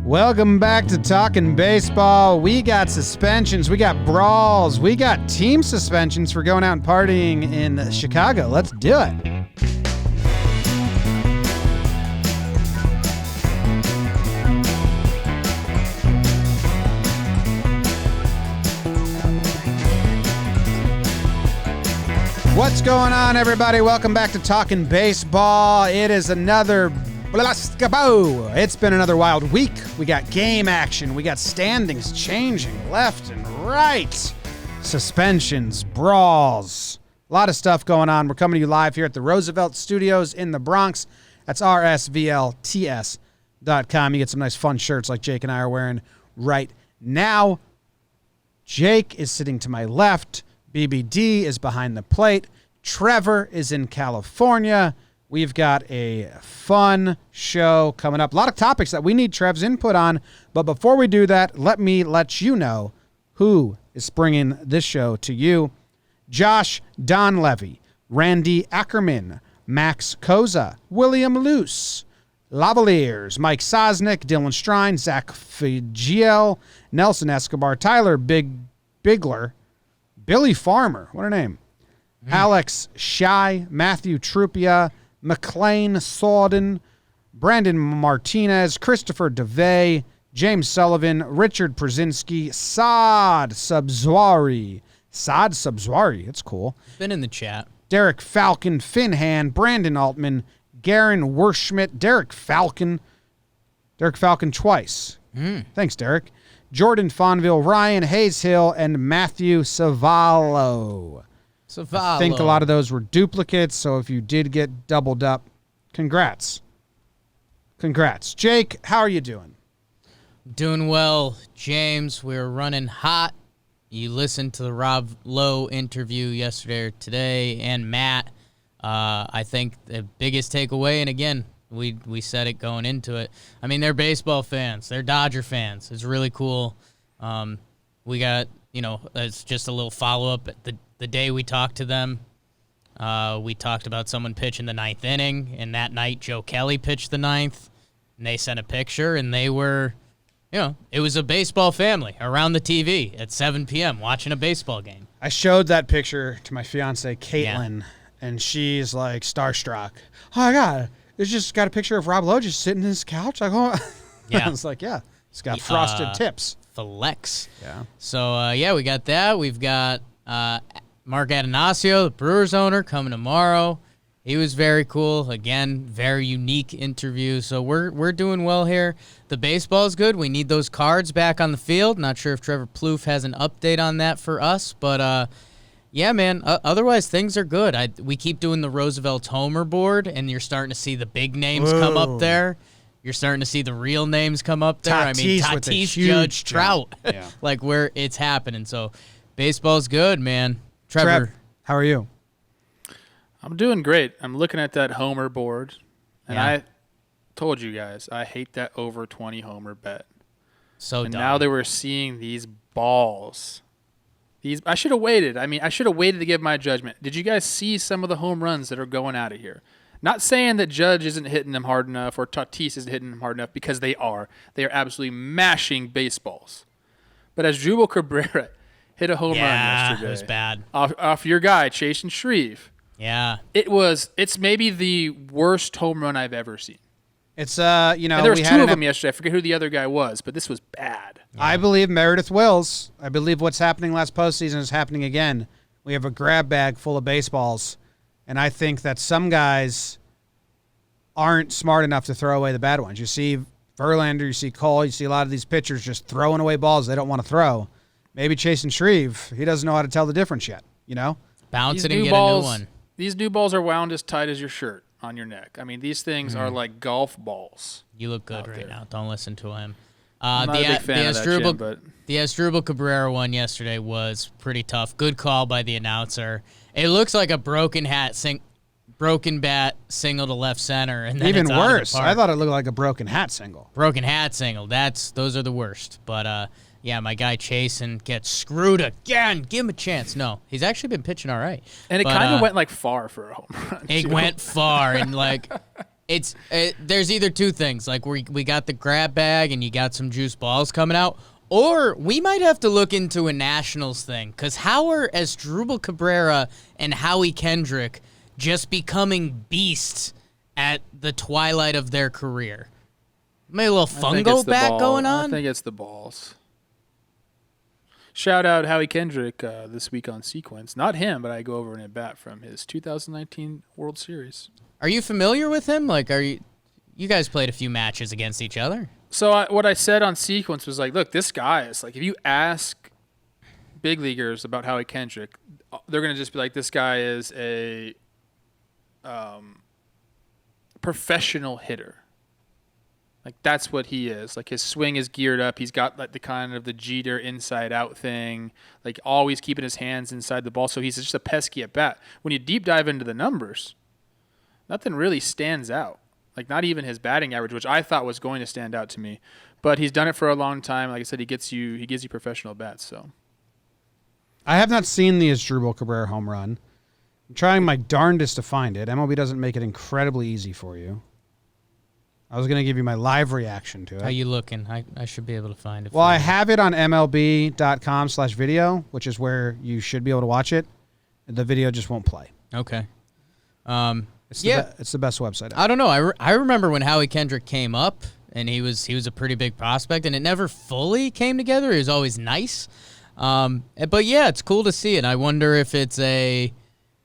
Welcome back to Talkin' Baseball. We got suspensions, we got brawls, we got team suspensions for going out and partying in Chicago. Let's do it. What's going on, everybody? Welcome back to Talkin' Baseball. It is another It's been another wild week. We got game action. We got standings changing left and right. Suspensions, brawls, a lot of stuff going on. We're coming to you live here at the Roosevelt Studios in the Bronx. That's rsvlts.com. You get some nice fun shirts like Jake and I are wearing right now. Jake is sitting to my left. BBD is behind the plate. Trevor is in California. We've got a fun show coming up. A lot of topics that we need Trev's input on. But before we do that, let me let you know who is bringing this show to you. Josh Donlevy, Randy Ackerman, Max Koza, William Luce, Lavaliers, Mike Sosnick, Dylan Strine, Zach Figiel, Nelson Escobar, Tyler Bigler, Billy Farmer, what a name, Alex Shy, Matthew Trupia, McLean Sawden, Brandon Martinez, Christopher DeVay, James Sullivan, Richard Przinski, Saad Subzwari, it's cool. Been in the chat. Derek Falcon, Finhan, Brandon Altman, Garen Werschmidt, Derek Falcon twice. Thanks, Derek. Jordan Fonville, Ryan Hayeshill, and Matthew Savallo. I think a lot of those were duplicates, so if you did get doubled up, congrats. Jake, how are you doing? Doing well, James. We're running hot. You listened to the Rob Lowe interview yesterday or today, and Matt. I think the biggest takeaway, and again, we said it going into it, I mean, they're baseball fans. They're Dodger fans. It's really cool. We got, it's just a little follow-up at the day we talked to them. We talked about someone pitching the ninth inning, and that night Joe Kelly pitched the ninth, and they sent a picture, and they were, it was a baseball family around the TV at 7 p.m. watching a baseball game. I showed that picture to my fiance, Caitlin, and she's like starstruck. Oh, my God. It's just got a picture of Rob Lowe just sitting in his couch. Like, oh. Yeah. I was like, yeah, it's got frosted tips. Flex. Yeah. So, we got that. We've got Mark Atanasio, the Brewers owner, coming tomorrow. He was very cool. Again, very unique interview. So we're doing well here. The baseball is good. We need those cards back on the field. Not sure if Trevor Plouffe has an update on that for us, but man. Otherwise, things are good. We keep doing the Roosevelt Homer board, and you're starting to see the big names come up there. You're starting to see the real names come up there. Tatis, Judge, Trout, like where it's happening. So baseball's good, man. Trevor, how are you? I'm doing great. I'm looking at that homer board, and I told you guys I hate that over 20 homer bet. So dumb. Now they were seeing these balls. I should have waited. I should have waited to give my judgment. Did you guys see some of the home runs that are going out of here? Not saying that Judge isn't hitting them hard enough or Tatis isn't hitting them hard enough, because they are. They are absolutely mashing baseballs. But as Jubal Cabrera hit a home run yesterday. It was bad. Off your guy, Chase and Shreve. Yeah. It's maybe the worst home run I've ever seen. It's, and there was two of them yesterday. I forget who the other guy was, but this was bad. Yeah. I believe Meredith Wills. I believe what's happening last postseason is happening again. We have a grab bag full of baseballs, and I think that some guys aren't smart enough to throw away the bad ones. You see Verlander, you see Cole, you see a lot of these pitchers just throwing away balls they don't want to throw. Maybe Chase and Shreve, he doesn't know how to tell the difference yet, Bounce it and get a new one. These new balls are wound as tight as your shirt on your neck. These things are like golf balls. You look good right now. Don't listen to him. I'm not a big fan of that, Jim, but the Asdrubal Cabrera one yesterday was pretty tough. Good call by the announcer. It looks like a broken bat single to left center, and then even it's out worse. of the park. I thought it looked like a broken hat single. Broken hat single. Those are the worst. But my guy Chasen gets screwed again. Give him a chance. No, he's actually been pitching all right. And it kind of went far for a home run. It went far, and there's either two things. Like we got the grab bag and you got some juice balls coming out, or we might have to look into a Nationals thing. Because how are Asdrubal Cabrera and Howie Kendrick just becoming beasts at the twilight of their career? Maybe a little fungo bat going on? I think it's the balls. Shout out Howie Kendrick this week on Sequence. Not him, but I go over an at-bat from his 2019 World Series. Are you familiar with him? Like, you guys played a few matches against each other? So what I said on Sequence was like, look, this guy is like, if you ask big leaguers about Howie Kendrick, they're going to just be like, this guy is a professional hitter. Like, that's what he is. Like, his swing is geared up. He's got like the kind of the Jeter inside-out thing, like always keeping his hands inside the ball. So he's just a pesky at-bat. When you deep dive into the numbers, nothing really stands out. Like, not even his batting average, which I thought was going to stand out to me. But he's done it for a long time. Like I said, he gives you professional bats. So I have not seen the Asdrubal Cabrera home run. I'm trying my darndest to find it. MLB doesn't make it incredibly easy for you. I was going to give you my live reaction to it. How you looking? I should be able to find it. Well, I have it on MLB.com/video, which is where you should be able to watch it. The video just won't play. Okay. It's the best website. I don't know. I remember when Howie Kendrick came up, and he was a pretty big prospect, and it never fully came together. He was always nice. But yeah, it's cool to see it. I wonder if it's a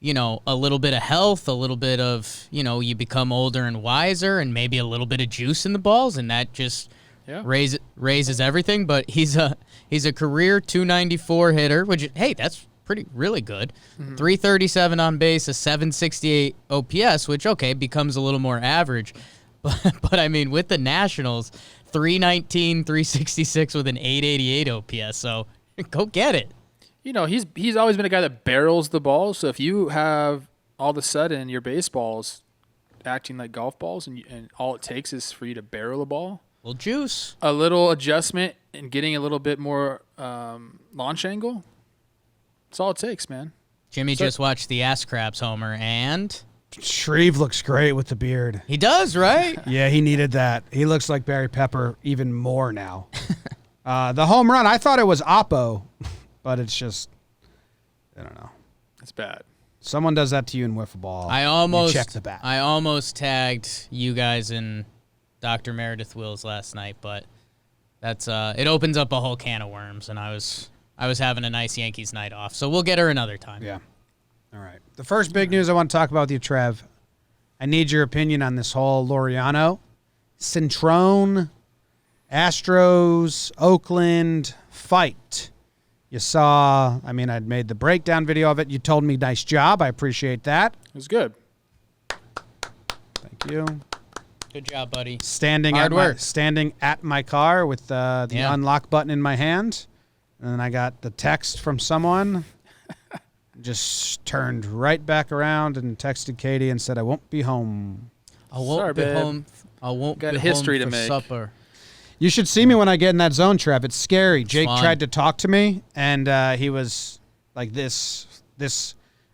little bit of health, a little bit of, you become older and wiser, and maybe a little bit of juice in the balls, and that just raises everything. But he's a career 294 hitter, which, hey, that's really good. Mm-hmm. 337 on base, a 768 OPS, which, okay, becomes a little more average. But I mean, with the Nationals, 319, 366 with an 888 OPS. So go get it. He's always been a guy that barrels the ball. So if you have all of a sudden your baseball's acting like golf balls and all it takes is for you to barrel a ball. Well, juice. A little adjustment and getting a little bit more launch angle. That's all it takes, man. Jimmy just watched the Ass Crabs homer, and Shreve looks great with the beard. He does, right? Yeah, he needed that. He looks like Barry Pepper even more now. The home run, I thought it was Oppo, but it's just, I don't know. It's bad. Someone does that to you in wiffle ball. You check the bat. I almost tagged you guys in Dr. Meredith Wills last night, but that's it opens up a whole can of worms, and I was having a nice Yankees night off, so we'll get her another time. Yeah. All right. The first big news I want to talk about with you, Trev, I need your opinion on this whole Laureano, Cintron, Astros, Oakland fight. You saw, I'd made the breakdown video of it. You told me nice job. I appreciate that. It was good. Thank you. Good job, buddy. Standing at my car with the unlock button in my hand. And then I got the text from someone, just turned right back around and texted Katie and said, I won't be home. I won't be home. I won't got be a history home to for make. supper. You should see me when I get in that zone, Trev. It's scary. Jake fun. tried to talk to me, and he was like this.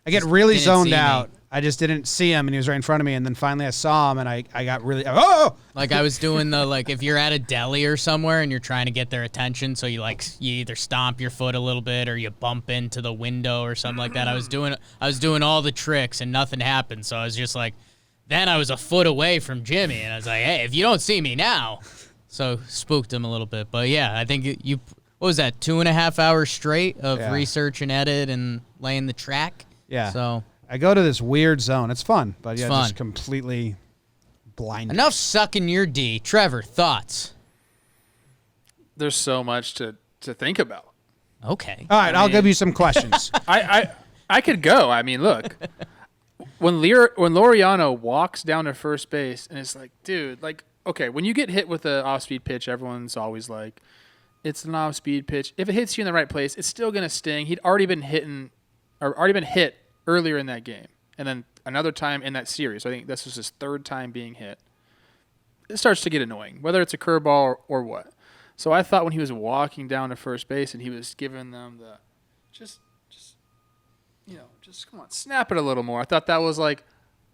I get really zoned out. I just didn't see him, and he was right in front of me. And then finally I saw him, and I got really, Like I was doing if you're at a deli or somewhere and you're trying to get their attention, so you either stomp your foot a little bit or you bump into the window or something like that. I was doing all the tricks and nothing happened. So I was just like, then I was a foot away from Jimmy, and I was like, hey, if you don't see me now. So spooked him a little bit. But yeah, I think what was that, 2.5 hours straight of research and edit and laying the track? Yeah. So I go to this weird zone. It's fun, but fun. just completely blinded. Enough sucking your D. Trevor, thoughts? There's so much to think about. Okay. All right, I'll give you some questions. I could go. Look, when Laureano walks down to first base and it's like, dude, okay, when you get hit with an off-speed pitch, everyone's always like, it's an off-speed pitch. If it hits you in the right place, it's still going to sting. He'd already been hit earlier in that game, and then another time in that series. I think this was his third time being hit. It starts to get annoying, whether it's a curveball or what. So I thought when he was walking down to first base and he was giving them the just come on, snap it a little more. I thought that was like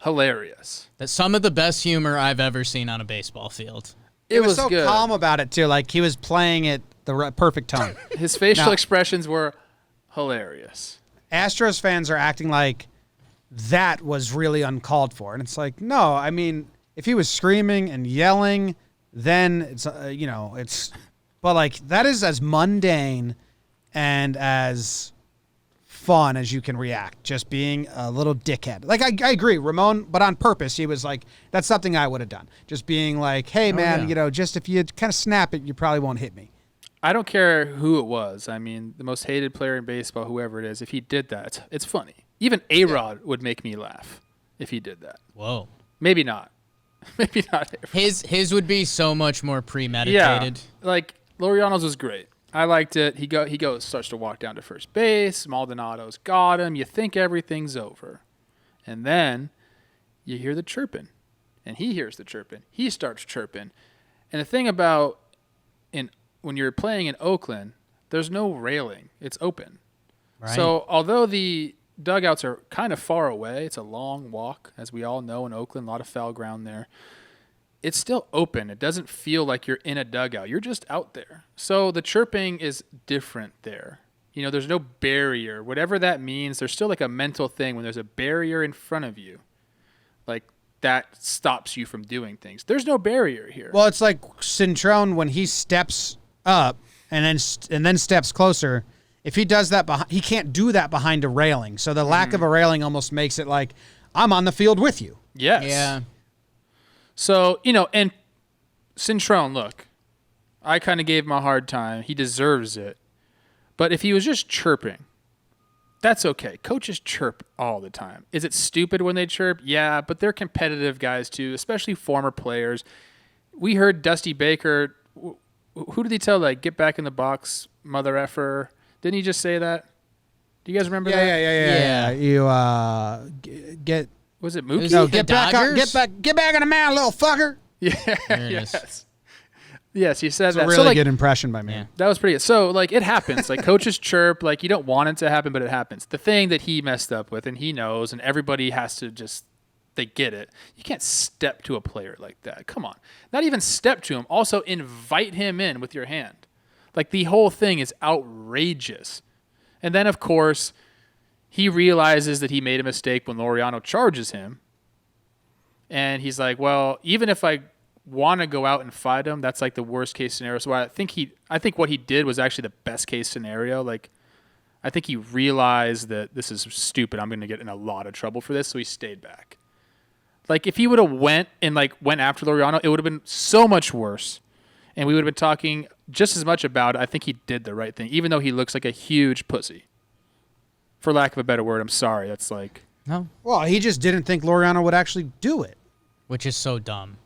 hilarious. That's some of the best humor I've ever seen on a baseball field. It was so good. calm about it too. Like he was playing it the perfect tone. His facial expressions were hilarious. Astros fans are acting like that was really uncalled for, and it's like, no. I mean, if he was screaming and yelling, then it's it's. But like that is as mundane and as fun as you can react, just being a little dickhead. Like I agree, Ramon, but on purpose. He was like, that's something I would have done. Just being like, hey man, just if you kind of snap it, you probably won't hit me. I don't care who it was. I mean, the most hated player in baseball, whoever it is, if he did that, it's funny. Even A-Rod would make me laugh if he did that. Whoa. Maybe not. Maybe not. His would be so much more premeditated. Yeah, like Laureano's was great. I liked it. He starts to walk down to first base. Maldonado's got him. You think everything's over. And then you hear the chirping. And he hears the chirping. He starts chirping. And the thing about when you're playing in Oakland, there's no railing. It's open. Right. So although the dugouts are kind of far away, it's a long walk, as we all know in Oakland, a lot of foul ground there. It's still open. It doesn't feel like you're in a dugout. You're just out there. So the chirping is different there. There's no barrier. Whatever that means, there's still like a mental thing when there's a barrier in front of you. Like that stops you from doing things. There's no barrier here. Well, it's like Cintron when he steps up and then steps closer. If he does that, he can't do that behind a railing. So the lack of a railing almost makes it like I'm on the field with you. Yes. Yeah. So, and Cintron, look, I kind of gave him a hard time. He deserves it. But if he was just chirping, that's okay. Coaches chirp all the time. Is it stupid when they chirp? Yeah, but they're competitive guys too, especially former players. We heard Dusty Baker, who did he tell, like, get back in the box, mother effer? Didn't he just say that? Do you guys remember that? Yeah. You get... Was it Mookie? No, The get back Dodgers? on the mound, little fucker. Yeah. There it is. Yes. Yes, he said That's that. a really So, like, good impression by me. Yeah. that was pretty good. So, like, it happens. Like, coaches chirp. Like, you don't want it to happen, but it happens. The thing that he messed up with, and he knows, and everybody has to just, they get it. You can't step to a player like that. Come on. Not even step to him. Also, invite him in with your hand. Like, the whole thing is outrageous. And then, of course, he realizes that he made a mistake when Laureano charges him. And he's like, well, even if I want to go out and fight him, that's like the worst case scenario. So I think what he did was actually the best case scenario. Like, I think he realized that this is stupid. I'm going to get in a lot of trouble for this. So he stayed back. Like, if he would have went after Laureano, it would have been so much worse. And we would have been talking just as much about it. I think he did the right thing, even though he looks like a huge pussy. For lack of a better word, I'm sorry. That's like... No. Well, he just didn't think Laureano would actually do it. Which is so dumb.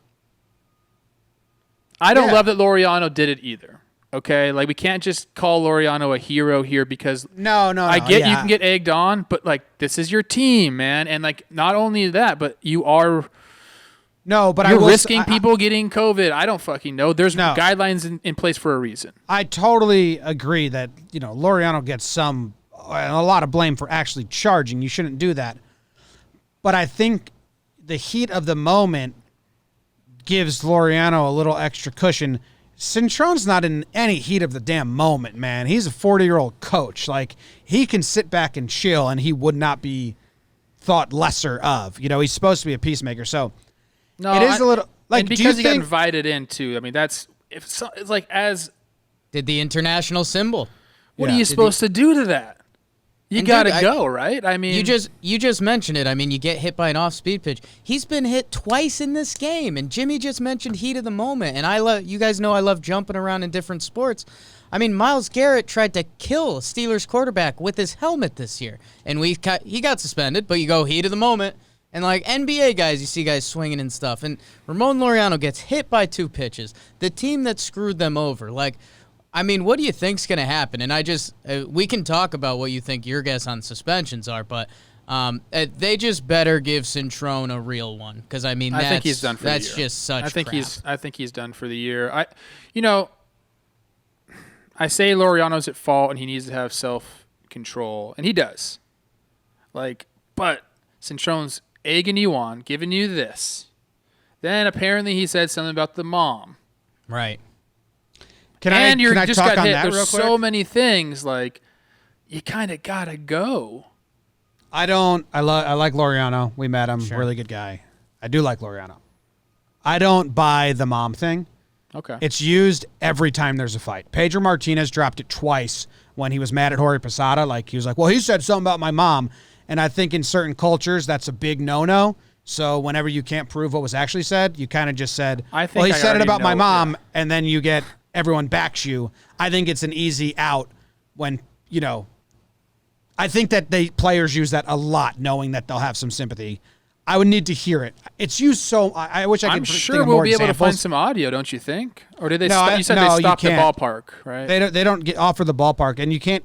I don't love that Laureano did it either. Okay? Like, we can't just call Laureano a hero here because... No. I get you can get egged on, but, like, this is your team, man. And, like, not only that, but you are... No, but you're risking people getting COVID. I don't fucking know. There's guidelines in place for a reason. I totally agree that, Laureano gets a lot of blame for actually charging. You shouldn't do that. But I think the heat of the moment gives Laureano a little extra cushion. Cintron's not in any heat of the damn moment, man. He's a 40-year-old coach. Like, he can sit back and chill, and he would not be thought lesser of. He's supposed to be a peacemaker. So no, it is a little like, and because he got invited in too. I mean, it's like as Did the international symbol. What are you supposed to do to that? You got to go, right? I mean, you just mentioned it. I mean, you get hit by an off-speed pitch. He's been hit twice in this game, and Jimmy just mentioned heat of the moment. And you guys know I love jumping around in different sports. I mean, Myles Garrett tried to kill Steelers quarterback with his helmet this year, and he got suspended. But you go heat of the moment, and like NBA guys, you see guys swinging and stuff. And Ramon Laureano gets hit by 2 pitches. The team that screwed them over, like. I mean, what do you think's going to happen? And we can talk about what you think your guess on suspensions are, but they just better give Cintron a real one because I think he's done for the year. That's just such. I think crap. he's done for the year. I say Laureano's at fault and he needs to have self-control, and he does. But Cintron's egging you on, giving you this. Then apparently he said something about the mom. Right. Can I just talk got on hit. that There's real quick? so many things like you kind of gotta go. I like Laureano. We met him. Sure. Really good guy. I do like Laureano. I don't buy the mom thing. Okay. It's used every time there's a fight. Pedro Martinez dropped it twice when he was mad at Jorge Posada. Like, he was like, well, he said something about my mom. And I think in certain cultures, that's a big no-no. So whenever you can't prove what was actually said, you kind of just said, well, he said it about my mom, and then you get everyone backs you. I think it's an easy out when, I think that players use that a lot, knowing that they'll have some sympathy. I would need to hear it. It's used so. I wish I could. I'm think sure of we'll more be able to examples. find some audio, don't you think? Or did they? No, You said no, they you stopped the can't. ballpark, right? They don't offer the ballpark, and you can't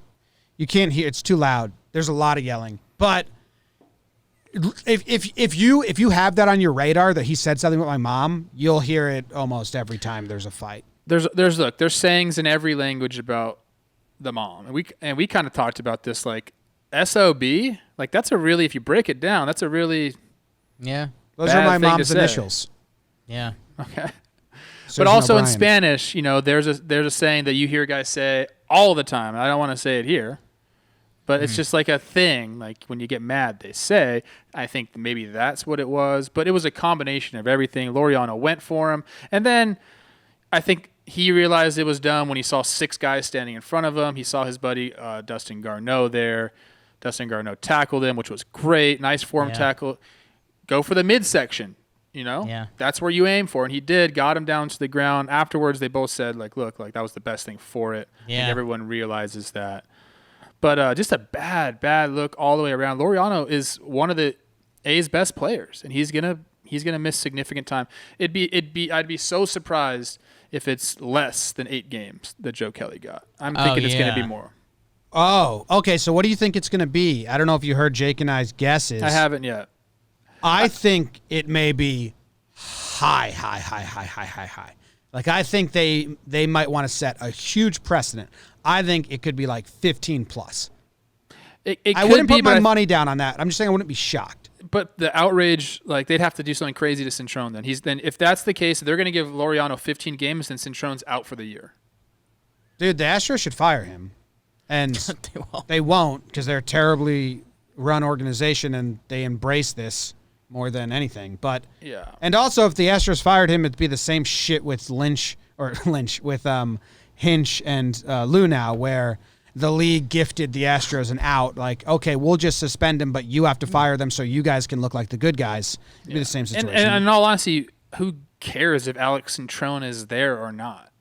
hear. It's too loud. There's a lot of yelling. But if you have that on your radar that he said something about my mom, you'll hear it almost every time there's a fight. There's sayings in every language about the mom, and we kind of talked about this, like SOB, like that's a really, if you break it down, that's a really Those bad are my thing to mom's say. initials. Yeah. Okay. Susan But also in O'Brien. Spanish, there's a saying that you hear guys say all the time. I don't want to say it here, but it's just like a thing. Like when you get mad, they say. I think maybe that's what it was. But it was a combination of everything. Laureano went for him, and then I think he realized it was done when he saw 6 guys standing in front of him. He saw his buddy Dustin Garneau there. Dustin Garneau tackled him, which was great. Nice form tackle. Go for the midsection. That's where you aim for. And he did, got him down to the ground. Afterwards, they both said, look, that was the best thing for it. Yeah. I think everyone realizes that. But just a bad look all the way around. Laureano is one of the A's best players, and he's gonna miss significant time. I'd be so surprised if it's less than 8 games that Joe Kelly got. I'm thinking it's gonna be more. Oh, okay. So what do you think it's going to be? I don't know if you heard Jake and I's guesses. I haven't yet. I think it may be high. Like, I think they might want to set a huge precedent. I think it could be like 15 plus. I wouldn't put my money down on that. I'm just saying I wouldn't be shocked. But the outrage, like, they'd have to do something crazy to Cintron then. If that's the case, they're going to give Laureano 15 games, then Cintron's out for the year. Dude, the Astros should fire him. And they won't, because they're a terribly run organization and they embrace this more than anything. But and also, if the Astros fired him, it'd be the same shit with Hinch and Lou now, where the league gifted the Astros an out. Like, okay, we'll just suspend him, but you have to fire them so you guys can look like the good guys. It'd be the same situation. And in all honesty, who cares if Alex Cintron is there or not?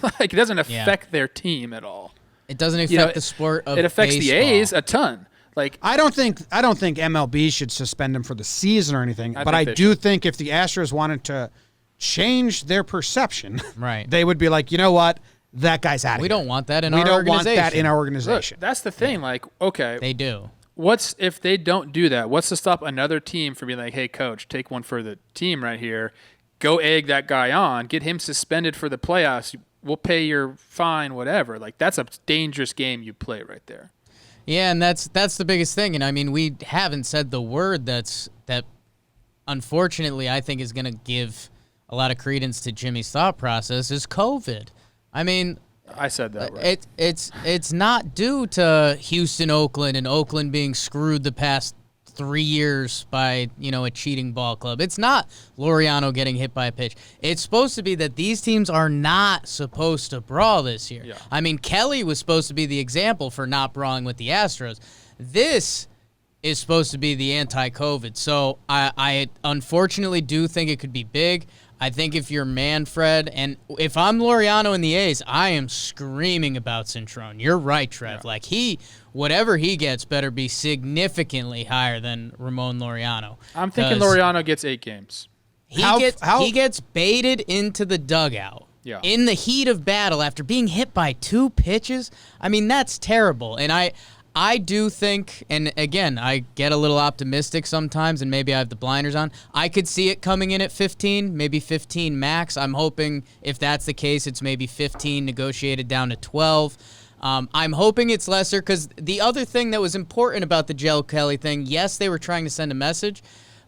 Like, it doesn't affect their team at all. It doesn't affect the sport of It affects baseball. the A's a ton. Like, I don't think MLB should suspend him for the season or anything, but I do think if the Astros wanted to change their perception, right, they would be like, you know what, that guy's out of here. We don't want that in our organization. We don't want that in our look, organization. that's the thing. Like, okay, they do. What's if they don't do that? What's to stop another team from being like, hey, coach, take one for the team right here, go egg that guy on, get him suspended for the playoffs. We'll pay your fine, whatever. Like, that's a dangerous game you play right there. Yeah, and that's the biggest thing. And I mean, we haven't said the word that unfortunately I think is going to give a lot of credence to Jimmy's thought process is COVID. I mean, I said that right. It's not due to Houston, Oakland, and Oakland being screwed the past 3 years by, a cheating ball club. It's not Laureano getting hit by a pitch. It's supposed to be that these teams are not supposed to brawl this year. Yeah. I mean, Kelly was supposed to be the example for not brawling with the Astros. This is supposed to be the anti-COVID. So I unfortunately do think it could be big. I think if you're Manfred, and if I'm Laureano in the A's, I am screaming about Cintron. You're right, Trev. Yeah. Like, whatever he gets better be significantly higher than Ramon Laureano. I'm thinking Laureano gets 8 games. He gets baited into the dugout in the heat of battle after being hit by 2 pitches. I mean, that's terrible. And I do think, and again, I get a little optimistic sometimes, and maybe I have the blinders on. I could see it coming in at 15, maybe 15 max. I'm hoping if that's the case, it's maybe 15 negotiated down to 12. I'm hoping it's lesser because the other thing that was important about the Joe Kelly thing, yes, they were trying to send a message,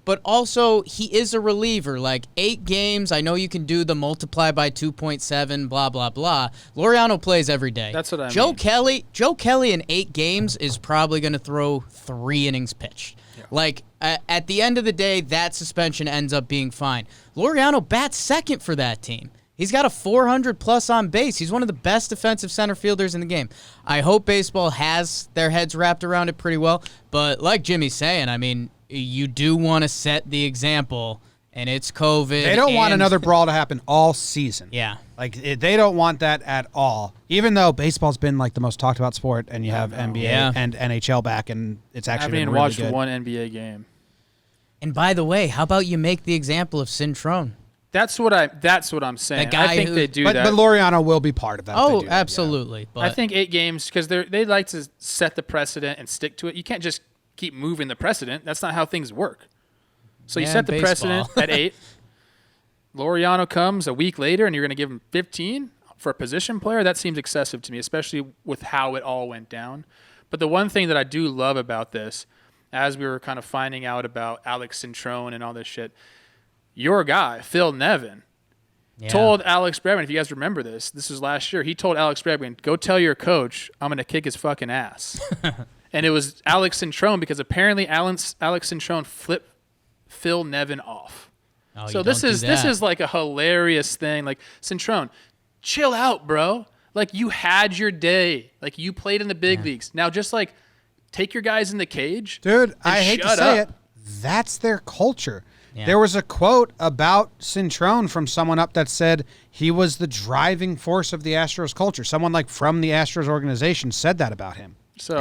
but also he is a reliever. Like 8 games, I know you can do the multiply by 2.7, blah, blah, blah. Laureano plays every day. That's what I Joe mean. Joe Kelly in 8 games is probably going to throw 3 innings pitched. Yeah. Like, at the end of the day, that suspension ends up being fine. Laureano bats second for that team. He's got a 400-plus on base. He's one of the best defensive center fielders in the game. I hope baseball has their heads wrapped around it pretty well. But like Jimmy's saying, I mean, you do want to set the example, and it's COVID. They don't want another brawl to happen all season. Yeah. Like, they don't want that at all. Even though baseball's been, like, the most talked about sport, and you have NBA and NHL back, and it's actually been really watched good. one NBA game. And by the way, how about you make the example of Cintron? That's what I'm saying. I think they do that. But Laureano will be part of that. Oh, if they do that, absolutely. yeah. But I think 8 games, because they like to set the precedent and stick to it. You can't just keep moving the precedent. That's not how things work. So you set the precedent at 8. Laureano comes a week later, and you're going to give him 15 for a position player? That seems excessive to me, especially with how it all went down. But the one thing that I do love about this, as we were kind of finding out about Alex Cintron and all this shit, your guy, Phil Nevin, told Alex Bregman, if you guys remember this was last year, he told Alex Bregman, go tell your coach I'm going to kick his fucking ass. And it was Alex Cintron because apparently Alex Cintron flipped Phil Nevin off. Oh, so this is like a hilarious thing. Like, Cintron, chill out, bro. Like, you had your day. Like, you played in the big leagues. Now just like take your guys in the cage. Dude, I hate to say it. That's their culture. Yeah. There was a quote about Cintron from someone up that said he was the driving force of the Astros culture. Someone like from the Astros organization said that about him. So,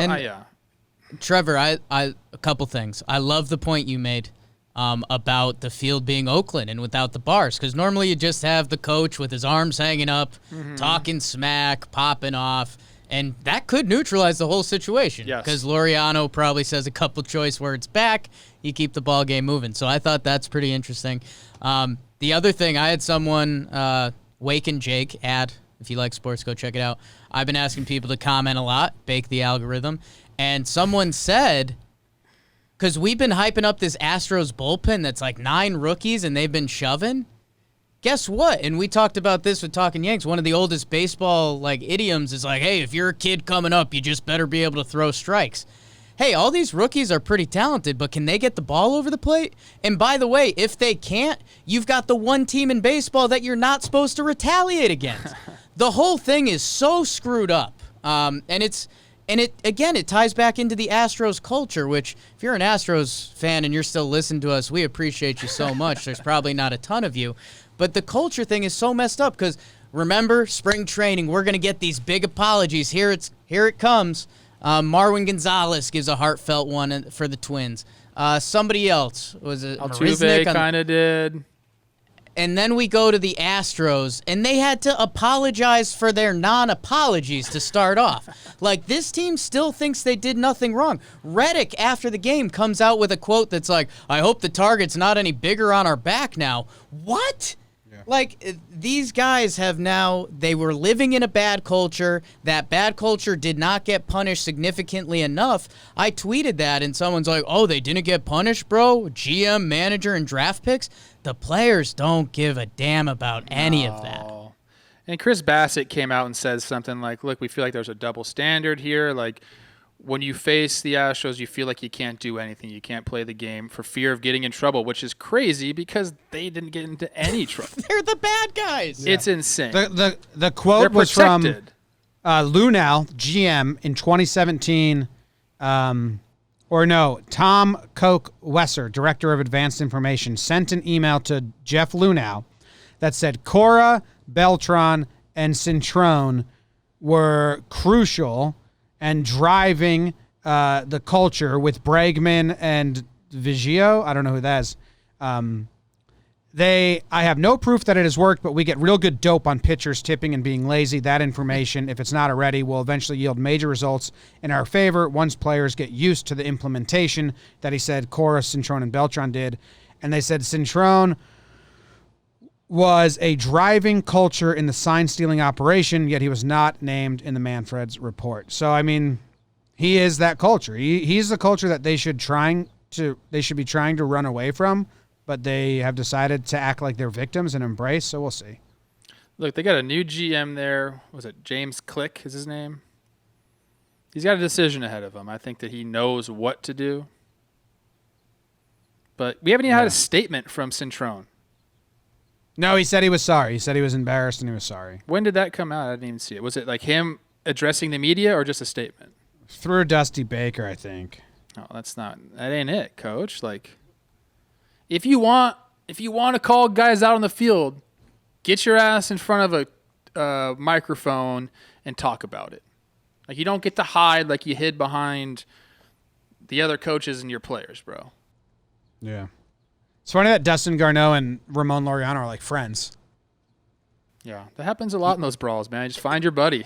Trevor, I a couple things. I love the point you made about the field being Oakland and without the bars, because normally you just have the coach with his arms hanging up, talking smack, popping off, and that could neutralize the whole situation. Yes. Because Laureano probably says a couple choice words back, you keep the ball game moving. So I thought that's pretty interesting. The other thing, I had someone, Wake and Jake, if you like sports, go check it out. I've been asking people to comment a lot, bake the algorithm, and someone said, because we've been hyping up this Astros bullpen that's like 9 rookies and they've been shoving. Guess what? And we talked about this with Talkin' Yanks. One of the oldest baseball like idioms is like, hey, if you're a kid coming up, you just better be able to throw strikes. Hey, all these rookies are pretty talented, but can they get the ball over the plate? And by the way, if they can't, you've got the one team in baseball that you're not supposed to retaliate against. The whole thing is so screwed up. And it ties back into the Astros culture, which if you're an Astros fan and you're still listening to us, we appreciate you so much. There's probably not a ton of you. But the culture thing is so messed up because, remember, spring training, we're going to get these big apologies. Here it comes. Marwin Gonzalez gives a heartfelt one for the Twins. Somebody else, was it Altuve kind of did. And then we go to the Astros, and they had to apologize for their non-apologies to start off. Like, this team still thinks they did nothing wrong. Reddick, after the game, comes out with a quote that's like, I hope the target's not any bigger on our back now. What? Yeah. Like, these guys they were living in a bad culture. That bad culture did not get punished significantly enough. I tweeted that, and someone's like, oh, they didn't get punished, bro? GM, manager, and draft picks? The players don't give a damn about any of that. And Chris Bassett came out and said something like, look, we feel like there's a double standard here. Like, when you face the Astros, you feel like you can't do anything. You can't play the game for fear of getting in trouble, which is crazy because they didn't get into any trouble. They're the bad guys. It's insane. The quote was from Lunau, GM, in 2017. Tom Koch-Wesser, Director of Advanced Information, sent an email to Jeff Lunau that said Cora, Beltran, and Cintron were crucial and driving the culture with Bregman and Vigio. I don't know who that is. I have no proof that it has worked, but we get real good dope on pitchers tipping and being lazy. That information, if it's not already, will eventually yield major results in our favor once players get used to the implementation that he said Cora, Cintron, and Beltran did. And they said Cintron was a driving culture in the sign-stealing operation, yet he was not named in the Manfred's report. So, I mean, he is that culture. He's the culture that they should try and trying to run away from, but they have decided to act like they're victims and embrace. So we'll see. Look, they got a new GM there. Was it James Click is his name? He's got a decision ahead of him. I think that he knows what to do. But we haven't even had a statement from Cintron. No, he said he was sorry. He said he was embarrassed and he was sorry. When did that come out? I didn't even see it. Was it like him addressing the media or just a statement? Through Dusty Baker, I think. No, that ain't it, coach. Like, if you want to call guys out on the field, get your ass in front of a microphone and talk about it. Like, you don't get to hide like you hid behind the other coaches and your players, bro. Yeah. It's funny that Dustin Garneau and Ramon Laureano are like friends. Yeah, that happens a lot in those brawls, man. Just find your buddy.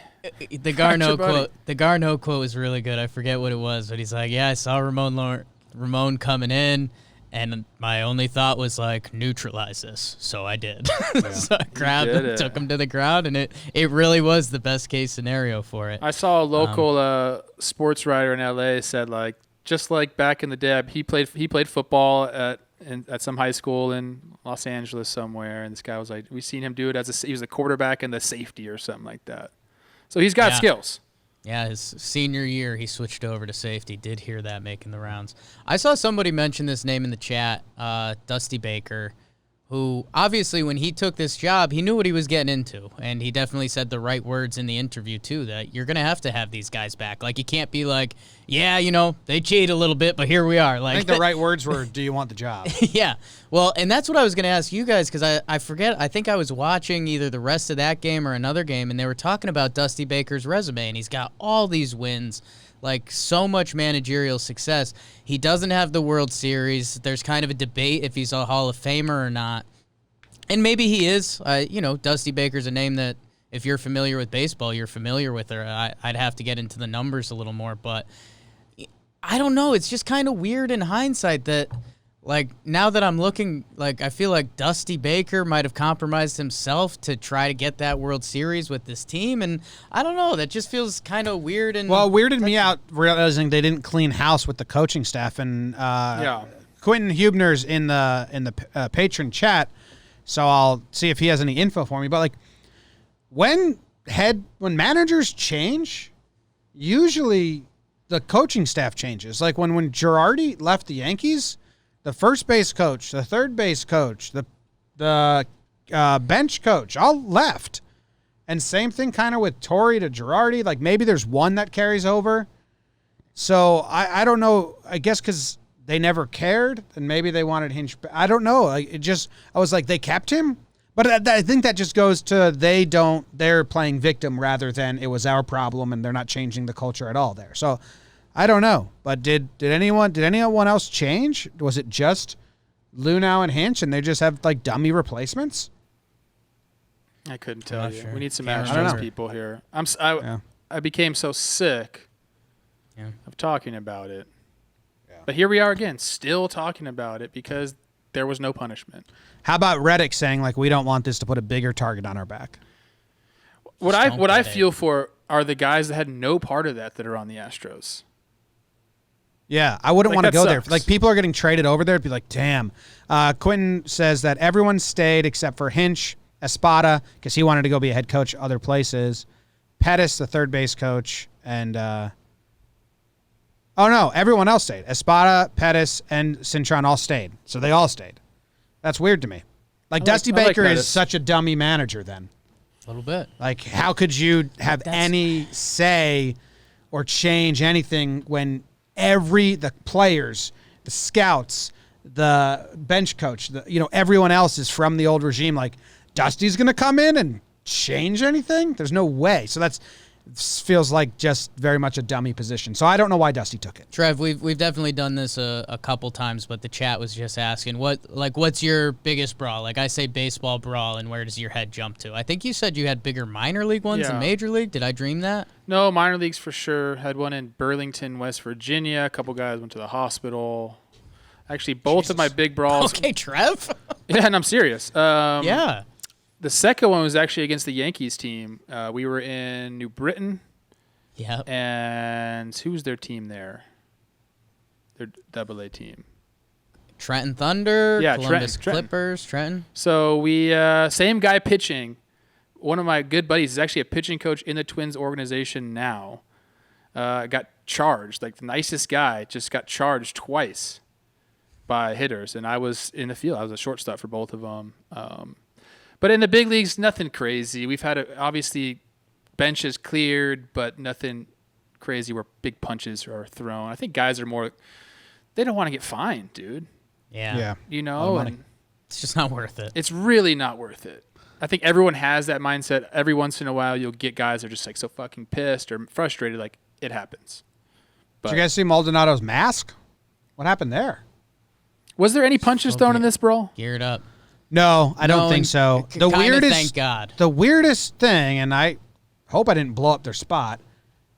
The Garneau quote was really good. I forget what it was, but he's like, "Yeah, I saw Ramon coming in, and my only thought was like neutralize this, so I did." Yeah. So I grabbed him, took him to the ground, and it really was the best case scenario for it. I saw a local sports writer in LA said like, just like back in the day, he played football at some high school in Los Angeles somewhere, and this guy was like, we seen him do it he was a quarterback and the safety or something like that. So he's got skills. Yeah, his senior year, he switched over to safety. Did hear that making the rounds. I saw somebody mention this name in the chat, Dusty Baker, who obviously when he took this job, he knew what he was getting into, and he definitely said the right words in the interview too, that you're going to have these guys back. Like, you can't be like, yeah, they cheat a little bit, but here we are. Like, I think the right words were, do you want the job? Yeah. Well, and that's what I was going to ask you guys, because I forget, I think I was watching either the rest of that game or another game, and they were talking about Dusty Baker's resume, and he's got all these wins, like so much managerial success. He doesn't have the World Series. There's kind of a debate if he's a Hall of Famer or not. And maybe he is. Dusty Baker's a name that if you're familiar with baseball, you're familiar with her. I'd have to get into the numbers a little more, but I don't know. It's just kind of weird in hindsight that, like, now that I'm looking, like, I feel like Dusty Baker might have compromised himself to try to get that World Series with this team, and I don't know. That just feels kind of weird. And well, it weirded me out realizing they didn't clean house with the coaching staff, and Quentin Hubner's in the patron chat, so I'll see if he has any info for me. But like, when managers change, usually the coaching staff changes. Like when Girardi left the Yankees, the first base coach, the third base coach, the bench coach all left. And same thing kind of with Torrey to Girardi. Like, maybe there's one that carries over. So I don't know. I guess because they never cared and maybe they wanted Hinch. I don't know. I was like, they kept him. But I think that just goes to they're playing victim rather than it was our problem and they're not changing the culture at all there. So I don't know. But did anyone else change? Was it just Lunau and Hinch and they just have like dummy replacements? I couldn't tell you. Sure. We need some Can't Astros remember. people here. I became so sick of talking about it. Yeah. But here we are again, still talking about it because there was no punishment. How about Reddick saying, like, we don't want this to put a bigger target on our back? What I feel for are the guys that had no part of that are on the Astros. Yeah, I wouldn't want to go sucks. there. Like, people are getting traded over there. It'd be like, damn. Quentin says that everyone stayed except for Hinch, Espada, because he wanted to go be a head coach other places. Pettis, the third base coach, and everyone else stayed. Espada, Pettis, and Cintron all stayed. So they all stayed. That's weird to me. Like, Dusty Baker is such a dummy manager then. A little bit. Like, how could you have any say or change anything when the players, the scouts, the bench coach, everyone else is from the old regime? Like, Dusty's going to come in and change anything? There's no way. So feels like just very much a dummy position. So I don't know why Dusty took it. Trev, we've definitely done this a couple times, but the chat was just asking, what's your biggest brawl? Like, I say baseball brawl, and where does your head jump to? I think you said you had bigger minor league ones than major league. Did I dream that? No, minor leagues for sure. Had one in Burlington, West Virginia. A couple guys went to the hospital. Actually, both of my big brawls. Okay, Trev. Yeah, and I'm serious. Yeah. The second one was actually against the Yankees team. We were in New Britain. Yeah. And who was their team there? Their AA team. Trenton Thunder, Yeah, Columbus Trenton. Clippers, Trenton. So we same guy pitching. One of my good buddies is actually a pitching coach in the Twins organization now. Got charged, like the nicest guy, just got charged twice by hitters, and I was in the field. I was a shortstop for both of them. But in the big leagues, nothing crazy. We've had obviously benches cleared, but nothing crazy where big punches are thrown. I think guys are more. They don't want to get fined, dude. Yeah. You A know, lot of money. and It's just not worth it. it's really not worth it. I think everyone has that mindset. Every once in a while, you'll get guys that are just like so fucking pissed or frustrated. Like, it happens. Did you guys see Maldonado's mask? What happened there? Was there any punches thrown in this brawl? Geared up. No, I don't No, think so. and kinda thank God. The weirdest thing, and I hope I didn't blow up their spot,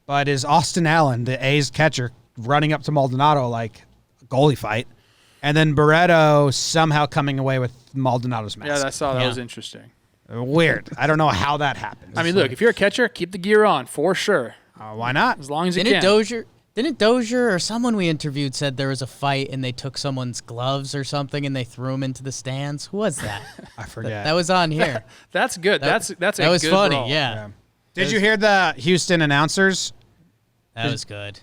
but is Austin Allen, the A's catcher, running up to Maldonado like a goalie fight, and then Barreto somehow coming away with Maldonado's mask. Yeah, I saw that. Yeah. Was interesting. Weird. I don't know how that happened. I mean, look, if you're a catcher, keep the gear on for sure, Why not? as long as you Didn't can. Dozier or someone we interviewed said there was a fight and they took someone's gloves or something and they threw them into the stands? Who was that? I forget. That was on here. That's good. That's That a was good funny. brawl. Yeah. Did you hear the Houston announcers, That was good.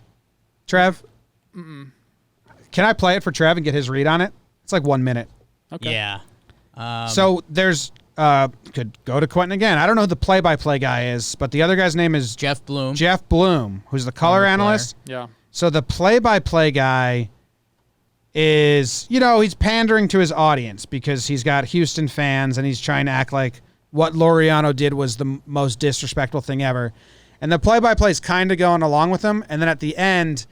Trev? Can I play it for Trev and get his read on it? It's like 1 minute. Okay. Yeah. So there's could go to Quentin again. I don't know who the play-by-play guy is, but the other guy's name is Jeff Bloom. Jeff Bloom, who's the color Former analyst. Yeah. So the play-by-play guy is, he's pandering to his audience because he's got Houston fans and he's trying to act like what Laureano did was the most disrespectful thing ever. And the play-by-play is kind of going along with him. And then at the end,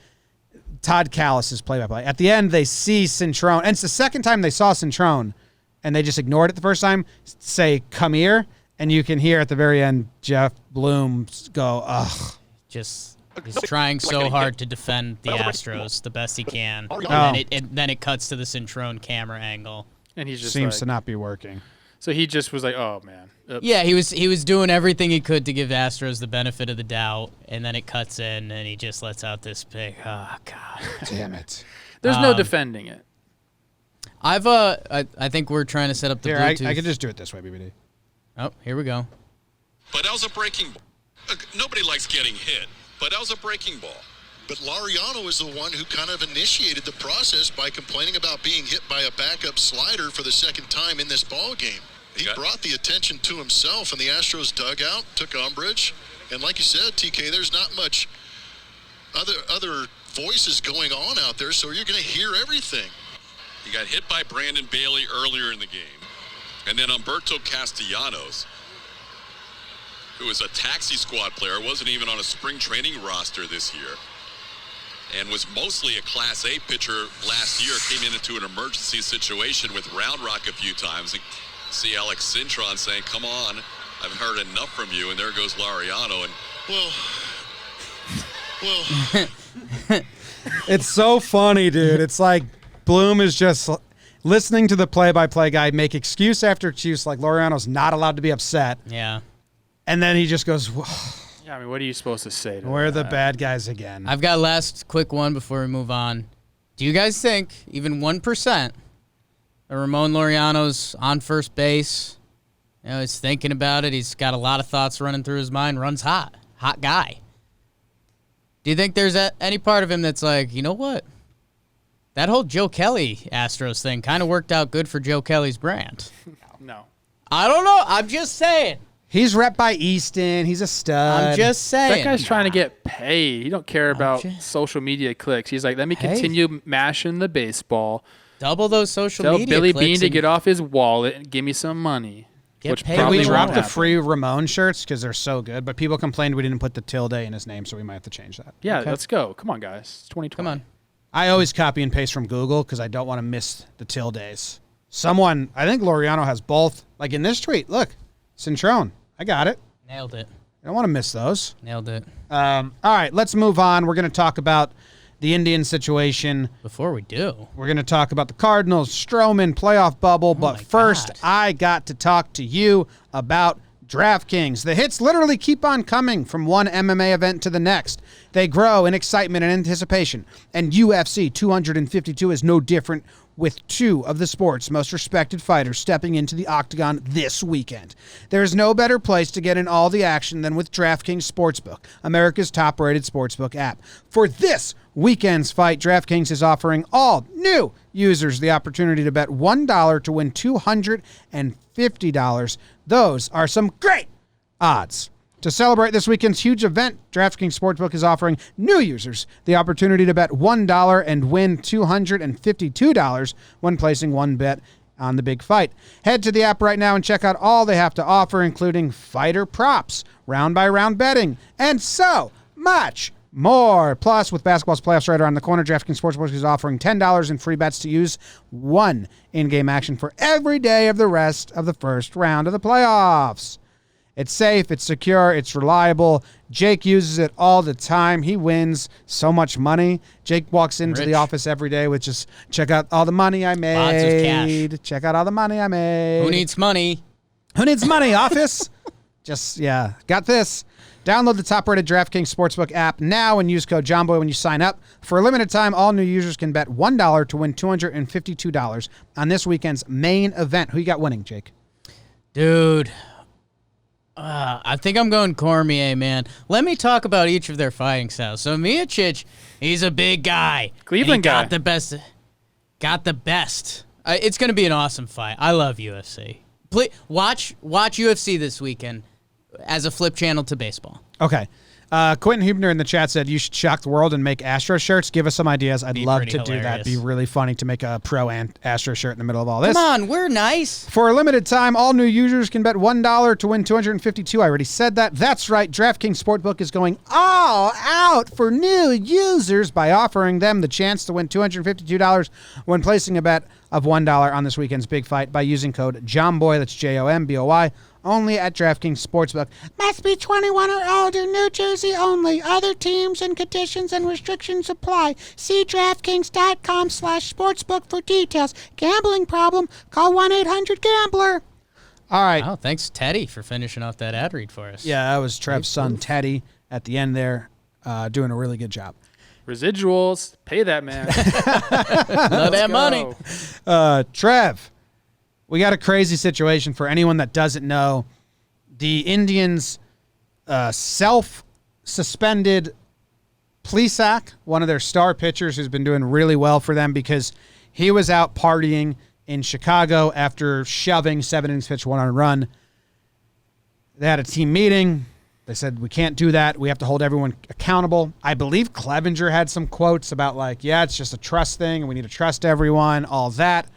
Todd Callis is play-by-play. At the end, they see Cintron. And it's the second time they saw Cintron, and they just ignored it the first time, say, come here. And you can hear at the very end Jeff Bloom go, ugh. He's trying so hard to defend the Astros the best he can. Oh. And then it cuts to the Cintron camera angle. And he's just Seems like, to not be working. so he just was like, oh man. Oops. Yeah, he was doing everything he could to give Astros the benefit of the doubt, and then it cuts in, and he just lets out this big, oh god. Damn it. There's no defending it. I think we're trying to set up the Here, I Bluetooth. could just do it this way, BBD. Oh, here we go. But that was a breaking ball. Nobody likes getting hit, but that was a breaking ball. But Laureano is the one who kind of initiated the process by complaining about being hit by a backup slider for the second time in this ball game. He Okay. brought the attention to himself, and the Astros dugout took umbrage. And like you said, TK, there's not much other voices going on out there, so you're going to hear everything. He got hit by Brandon Bailey earlier in the game. And then Humberto Castellanos, who is a taxi squad player, wasn't even on a spring training roster this year, and was mostly a Class A pitcher last year, came into an emergency situation with Round Rock a few times. And see Alex Cintron saying, come on, I've heard enough from you. And there goes Laureano. And Well, It's so funny, dude. It's like Bloom is just listening to the play-by-play guy make excuse after excuse, like Laureano's not allowed to be upset. Yeah. And then he just goes, Yeah, I mean, what are you supposed to say to we're the that? bad guys again. I've got a last quick one before we move on. Do you guys think even 1% that Ramon Laureano's on first base, he's thinking about it, he's got a lot of thoughts running through his mind, runs hot guy. Do you think there's any part of him that's like, you know what? That whole Joe Kelly Astros thing kind of worked out good for Joe Kelly's brand. No. I don't know. I'm just saying. He's rep by Easton. He's a stud. I'm just saying. That guy's trying to get paid. He don't care about just- social media clicks. He's like, let me Hey. continue mashing the baseball. Double those social Tell media Billy clicks Bean to and get off his wallet and give me some money. Get Which paid. Did probably we Probably drop won't the happen. free Ramon shirts because they're so good? But people complained we didn't put the tilde in his name, so we might have to change that. Yeah, Okay. let's go. Come on, guys. It's 2020. Come on. I always copy and paste from Google because I don't want to miss the tildes. Someone, I think Laureano has both. Like in this tweet, look, Cintron. I got it. Nailed it. I don't want to miss those. Nailed it. All right, let's move on. We're going to talk about the Indian situation. Before we do, We're going to talk about the Cardinals, Stroman, playoff bubble. But my first, God. I got to talk to you about Draftkings. The hits literally keep on coming from one MMA event to the next. They grow in excitement and anticipation. And UFC 252 is no different with two of the sport's most respected fighters stepping into the octagon this weekend. There is no better place to get in all the action than with Draftkings Sportsbook, America's top-rated sportsbook app. For this weekend's fight, Draftkings is offering all new users the opportunity to bet $1 to win $250. Those are some great odds. To celebrate this weekend's huge event, DraftKings Sportsbook is offering new users the opportunity to bet $1 and win $252 when placing one bet on the big fight. Head to the app right now and check out all they have to offer, including fighter props, round-by-round betting, and so much more. Plus, with basketball's playoffs right around the corner, DraftKings Sportsbook is offering $10 in free bets to use one in-game action for every day of the rest of the first round of the playoffs. It's safe, it's secure, it's reliable. Jake uses it all the time. He wins so much money. Jake walks into the office every day with just, check out all the money I made. Lots of cash. Check out all the money I made. Who needs money? Who needs money, office? Just, yeah, got this. Download the top-rated DraftKings Sportsbook app now and use code Jomboy when you sign up. For a limited time, all new users can bet $1 to win $252 on this weekend's main event. Who you got winning, Jake? Dude, I think I'm going Cormier, man. Let me talk about each of their fighting styles. So Miocic, he's a big guy. Cleveland guy. Got the best. It's going to be an awesome fight. I love UFC. Watch UFC this weekend as a flip channel to baseball. Okay. Quentin Hubner in the chat said you should shock the world and make Astro shirts. Give us some ideas. I'd love to do that. Be really funny to make a pro Astro shirt in the middle of all this. Come on, we're nice. For a limited time, all new users can bet $1 to win $252. I already said that. That's right. DraftKings Sportsbook is going all out for new users by offering them the chance to win $252 when placing a bet of $1 on this weekend's big fight by using code JOMBOY. That's JOMBOY. Only at DraftKings Sportsbook. Must be 21 or older. New Jersey only. Other teams and conditions and restrictions apply. See DraftKings.com/sportsbook for details. Gambling problem? Call 1-800-GAMBLER. All right. Oh, thanks, Teddy, for finishing off that ad read for us. Yeah, that was Trev's son, Teddy, at the end there, doing a really good job. Residuals. Pay that man. Love that money. Trev. We got a crazy situation for anyone that doesn't know. The Indians self-suspended Plesac, one of their star pitchers who's been doing really well for them because he was out partying in Chicago after shoving 7 innings pitched, 1 run. They had a team meeting. They said, we can't do that. We have to hold everyone accountable. I believe Clevinger had some quotes about it's just a trust thing and we need to trust everyone, all that.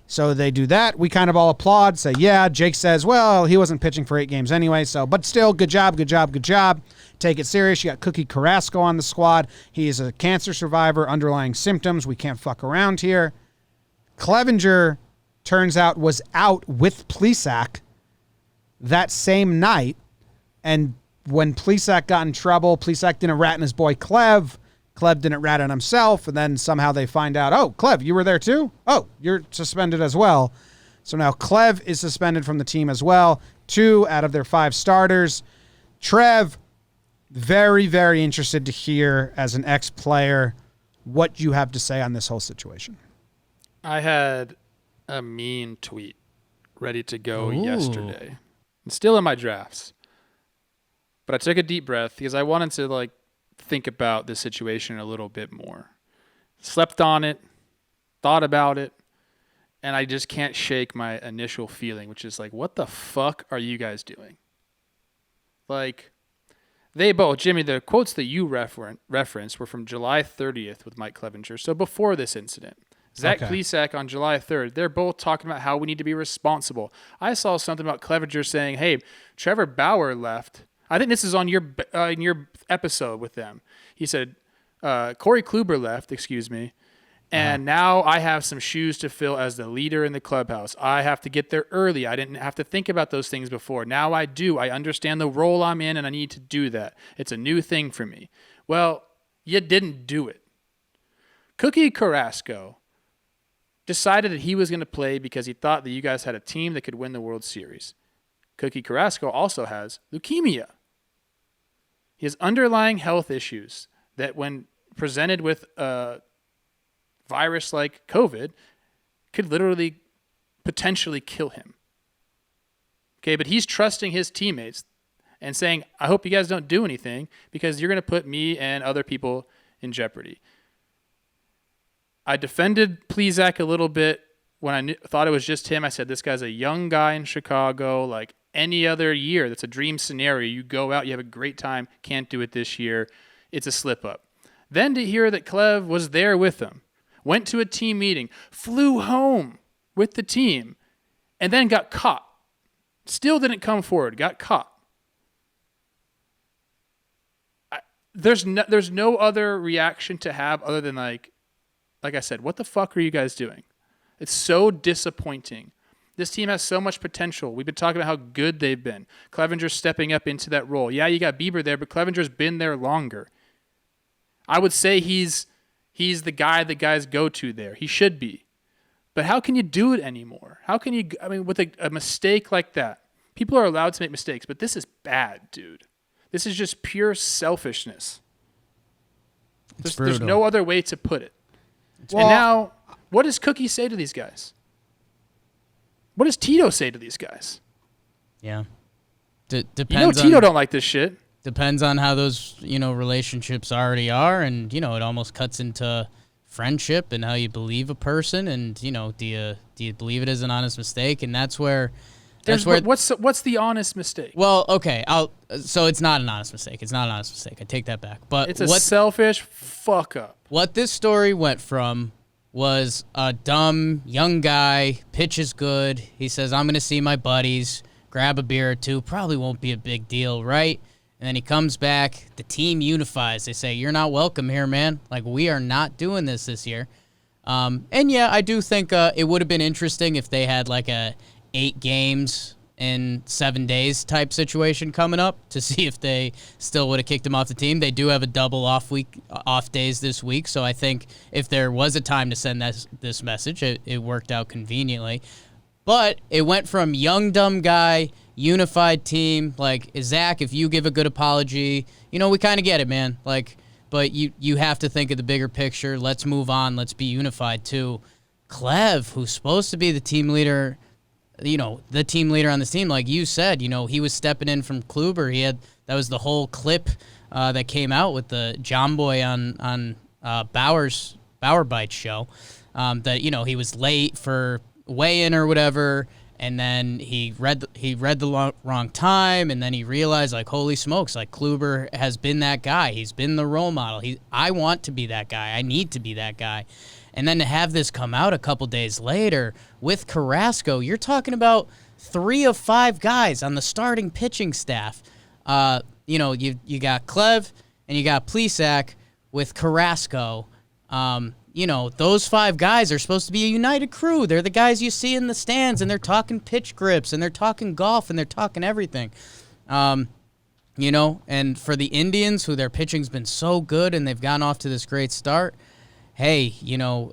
So they do that. We kind of all applaud, say, yeah. Jake says, well, he wasn't pitching for 8 games anyway. But still, good job. Take it serious. You got Cookie Carrasco on the squad. He is a cancer survivor, underlying symptoms. We can't fuck around here. Clevinger, turns out, was out with Plesac that same night. And when Plesac got in trouble, Plesac didn't rat on his boy Clev. Clev didn't rat on himself, and then somehow they find out, oh, Clev, you were there too? Oh, you're suspended as well. So now Clev is suspended from the team as well. 2 out of their 5 starters. Trev, very, very interested to hear, as an ex-player, what you have to say on this whole situation. I had a mean tweet ready to go yesterday. It's still in my drafts. But I took a deep breath because I wanted to, think about this situation a little bit more. Slept on it, thought about it, and I just can't shake my initial feeling, which is what the fuck are you guys doing? They both, Jimmy, the quotes that you referenced were from July 30th with Mike Clevinger, so before this incident. Zach Plesac on July 3rd, they're both talking about how we need to be responsible. I saw something about Clevinger saying, hey, Trevor Bauer left. I think this is on your episode with them. He said, Corey Kluber left, and now I have some shoes to fill as the leader in the clubhouse. I have to get there early. I didn't have to think about those things before. Now I do. I understand the role I'm in, and I need to do that. It's a new thing for me. Well, you didn't do it. Cookie Carrasco decided that he was going to play because he thought that you guys had a team that could win the World Series. Cookie Carrasco also has leukemia. He has underlying health issues that when presented with a virus like COVID could literally potentially kill him. Okay, but he's trusting his teammates and saying, I hope you guys don't do anything because you're going to put me and other people in jeopardy. I defended Plesac a little bit when I thought it was just him. I said, this guy's a young guy in Chicago. Like any other year, that's a dream scenario. You go out, you have a great time, can't do it this year. It's a slip up. Then to hear that Clev was there with him, went to a team meeting, flew home with the team, and then got caught. Still didn't come forward, got caught. There's no other reaction to have other than like I said, what the fuck are you guys doing? It's so disappointing. This team has so much potential. We've been talking about how good they've been. Clevinger's stepping up into that role. Yeah, you got Bieber there, but Clevinger's been there longer. I would say he's the guy that guys go to there. He should be. But how can you do it anymore? How can you, with a mistake like that, people are allowed to make mistakes, but this is bad, dude. This is just pure selfishness. There's no other way to put it. And now, what does Cookie say to these guys? What does Tito say to these guys? Yeah. Depends Tito don't like this shit. Depends on how those, relationships already are, and, it almost cuts into friendship and how you believe a person, and, do you believe it is an honest mistake? And that's where what's the honest mistake? Well, okay, so it's not an honest mistake. It's not an honest mistake. I take that back. But it's a selfish fuck up. What this story went from was a dumb young guy, pitches good. He says, I'm going to see my buddies, grab a beer or two. Probably won't be a big deal, right? And then he comes back. The team unifies. They say, you're not welcome here, man. Like, we are not doing this year. And, yeah, I do think it would have been interesting if they had, like, a 8 games in 7 days type situation coming up to see if they still would have kicked him off the team. They do have a double off days this week, so I think if there was a time to send this message, it worked out conveniently. But it went from young, dumb guy, unified team, like, Zach, if you give a good apology, we kind of get it, man. Like, but you have to think of the bigger picture. Let's move on. Let's be unified, too. Clev, who's supposed to be the team leader, the team leader on this team, like you said, he was stepping in from Kluber. That was the whole clip that came out with the Jomboy on Bauer Bites show, that, he was late for weigh-in or whatever, and then he read the wrong time, and then he realized, like, holy smokes, like, Kluber has been that guy. He's been the role model. I want to be that guy. I need to be that guy. And then to have this come out a couple days later with Carrasco, you're talking about 3 of 5 guys on the starting pitching staff. You got Clev and you got Plesac with Carrasco. Those 5 guys are supposed to be a united crew. They're the guys you see in the stands, and they're talking pitch grips, and they're talking golf, and they're talking everything. And for the Indians, who their pitching's been so good and they've gotten off to this great start, hey,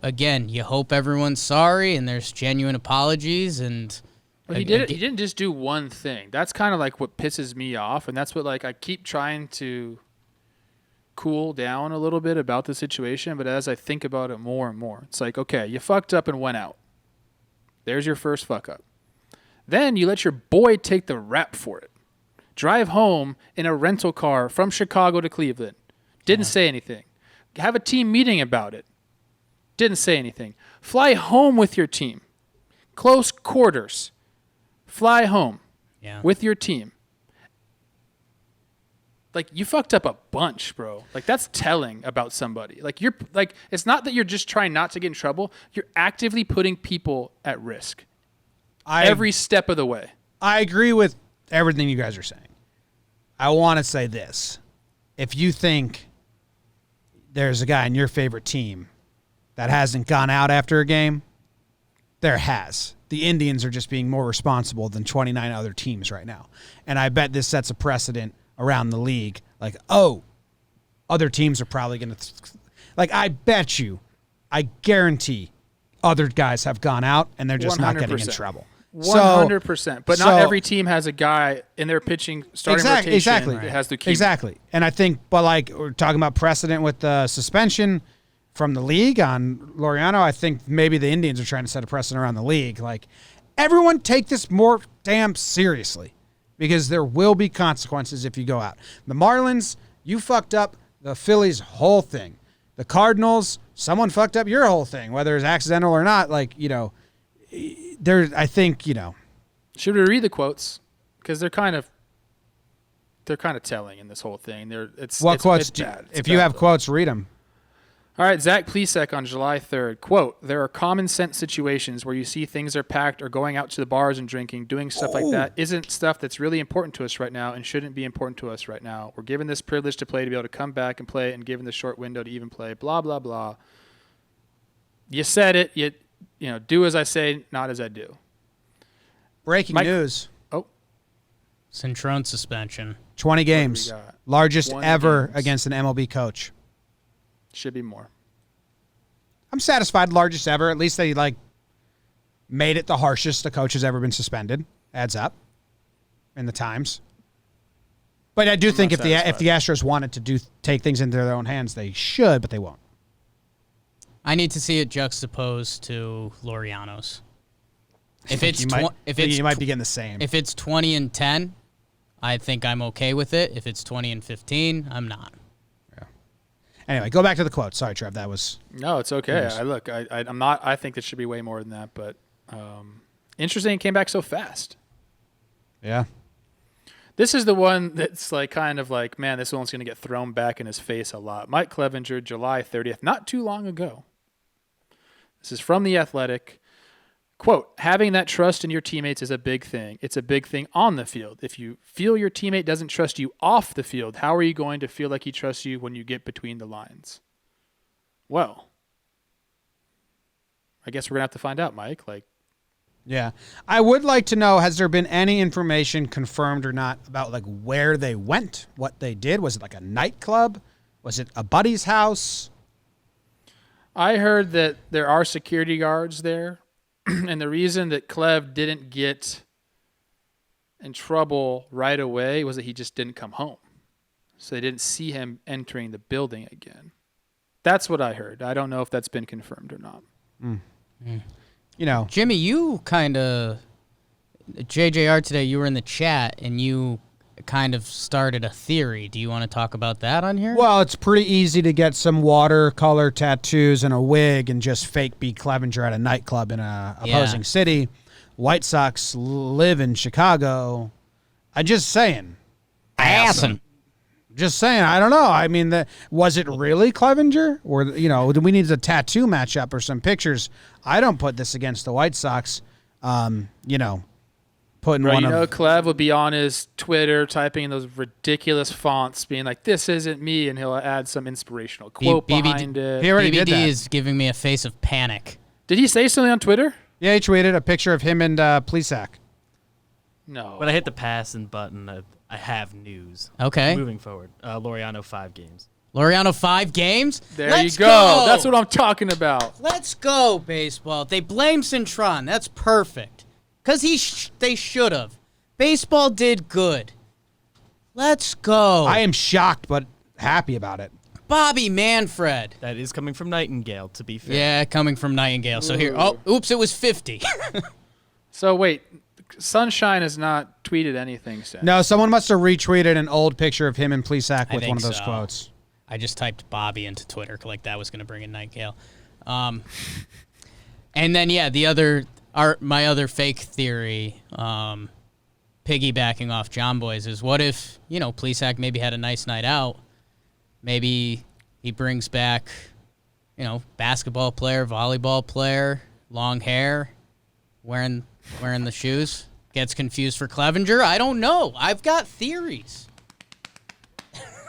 again, you hope everyone's sorry and there's genuine apologies. And he didn't just do one thing. That's kind of like what pisses me off, and that's what, like, I keep trying to cool down a little bit about the situation, but as I think about it more and more, it's like, okay, you fucked up and went out. There's your first fuck up. Then you let your boy take the rap for it. Drive home in a rental car from Chicago to Cleveland. Didn't say anything. Have a team meeting about it. Didn't say anything. Fly home with your team. Close quarters. Fly home with your team. Like, you fucked up a bunch, bro. Like, that's telling about somebody. Like, it's not that you're just trying not to get in trouble. You're actively putting people at risk. Every step of the way. I agree with everything you guys are saying. I want to say this. If you think there's a guy in your favorite team that hasn't gone out after a game, there has. The Indians are just being more responsible than 29 other teams right now. And I bet this sets a precedent around the league. Like, other teams are probably going to... I bet you, I guarantee other guys have gone out and they're just 100%. Not getting in trouble. 100%. But not every team has a guy in their pitching starting rotation that has to keep. Exactly. And I think, we're talking about precedent with the suspension from the league on Laureano. I think maybe the Indians are trying to set a precedent around the league. Like, everyone take this more damn seriously because there will be consequences if you go out. The Marlins, you fucked up the Phillies' whole thing. The Cardinals, someone fucked up your whole thing, whether it's accidental or not. Like, I think. Should we read the quotes? Because they're kind of telling in this whole thing. What quotes? If you have though. quotes, read them. All right, Zach Plesac on July 3rd. Quote, there are common sense situations where you see things are packed or going out to the bars and drinking, doing stuff like that isn't stuff that's really important to us right now and shouldn't be important to us right now. We're given this privilege to play to be able to come back and play and given the short window to even play, blah, blah, blah. You said it. You do as I say, not as I do. Breaking news. Oh. Cintron suspension. 20 games. Largest 20 ever games. against an MLB coach. Should be more. I'm satisfied. Largest ever. At least they made it the harshest a coach has ever been suspended. Adds up in the times. But I do think if the Astros wanted to take things into their own hands, they should, but they won't. I need to see it juxtaposed to Laureano's. If it's you might be getting the same. If it's 20-10, I think I'm okay with it. If it's 20-15, I'm not. Anyway, go back to the quote. Sorry, Trev. That was... No, it's okay. I'm not... I think it should be way more than that, but interesting it came back so fast. Yeah. This is the one that's kind of like, man, this one's going to get thrown back in his face a lot. Mike Clevinger, July 30th, not too long ago. This is from The Athletic. Quote, having that trust in your teammates is a big thing. It's a big thing on the field. If you feel your teammate doesn't trust you off the field, how are you going to feel like he trusts you when you get between the lines? Well, I guess we're going to have to find out, Mike. Yeah. I would like to know, has there been any information confirmed or not about where they went, what they did? Was it a nightclub? Was it a buddy's house? I heard that there are security guards there. And the reason that Clev didn't get in trouble right away was that he just didn't come home. So they didn't see him entering the building again. That's what I heard. I don't know if that's been confirmed or not. Jimmy, you kind of, JJR today, you were in the chat and you kind of started a theory. Do you want to talk about that on here? Well, it's pretty easy to get some watercolor tattoos and a wig and just fake be Clevinger at a nightclub in a opposing city. White Sox live in Chicago. I'm just saying. Just saying. I don't know. I mean, was it really Clevinger? Or, do we need a tattoo matchup or some pictures? I don't put this against the White Sox. Putting Clev would be on his Twitter typing in those ridiculous fonts, being like, "This isn't me," and he'll add some inspirational quote behind it. He already did that. is giving me a face of panic. Did he say something on Twitter? Yeah, he tweeted a picture of him and Plesac. No. When I hit the passing button, I have news. Okay. Moving forward, Laureano 5 games. Laureano 5 games? There you go. That's what I'm talking about. Let's go, baseball. They blame Cintron. That's perfect. Because they should have. Baseball did good. Let's go. I am shocked, but happy about it. Bobby Manfred. That is coming from Nightingale, to be fair. Yeah, coming from Nightingale. So here, oops, it was 50. So wait, Sunshine has not tweeted anything since. No, someone must have retweeted an old picture of him and Plesac I with think one of those so. quotes. I just typed Bobby into Twitter like that was going to bring in Nightingale. And then, my other fake theory, piggybacking off Jomboy's, is what if, Plesac maybe had a nice night out. Maybe he brings back, basketball player, volleyball player, long hair, wearing the shoes, gets confused for Clevinger. I don't know. I've got theories.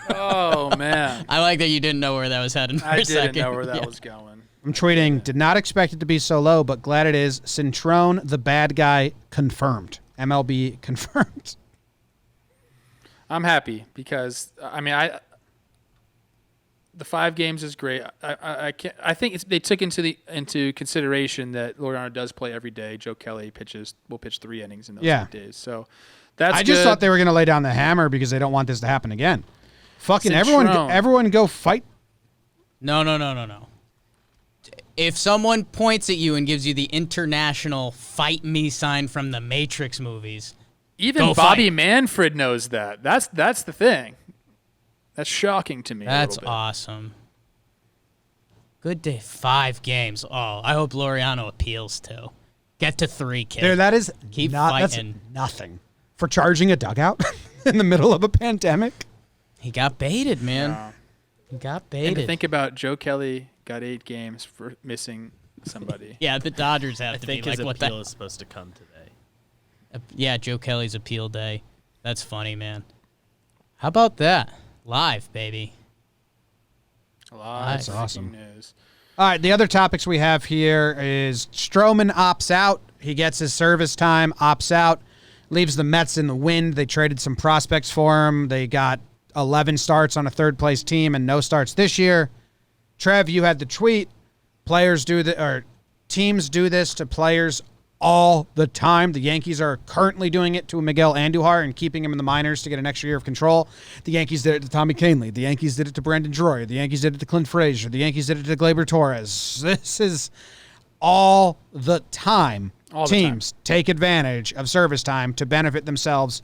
Oh, man. I like that you didn't know where that was heading for a I second. didn't know where that was going. I'm tweeting, did not expect it to be so low, but glad it is. Cintron, the bad guy, confirmed. MLB confirmed. I'm happy because, the 5 games is great. I think they took into consideration that Laureano does play every day. Joe Kelly will pitch 3 innings in those 5 days. So that's I just thought they were going to lay down the hammer because they don't want this to happen again. Fucking everyone go fight. No. If someone points at you and gives you the international fight me sign from the Matrix movies, even go Bobby fight. Manfred knows that. That's the thing. That's shocking to me. That's a little bit. awesome. Good day. 5 games. Oh, I hope Laureano appeals too. Get to 3, kid. Dude, that is Keep that's fighting. nothing for charging a dugout in the middle of a pandemic. He got baited, man. Yeah. He got And baited. to think about Joe Kelly got 8 games for missing somebody. Yeah, the Dodgers have I to think be his like, what appeal the? is supposed to come today. Yeah, Joe Kelly's appeal day. That's funny, man. How about that? Live, baby. That's awesome. News. All right, the other topics we have here is Stroman opts out. He gets his service time, opts out, leaves the Mets in the wind. They traded some prospects for him. They got 11 starts on a third-place team and no starts this year. Trev, you had the tweet. Teams do this to players all the time. The Yankees are currently doing it to Miguel Andujar and keeping him in the minors to get an extra year of control. The Yankees did it to Tommy Kahnle. The Yankees did it to Brandon Drury. The Yankees did it to Clint Frazier. The Yankees did it to Gleyber Torres. This is all the time. Teams take advantage of service time to benefit themselves.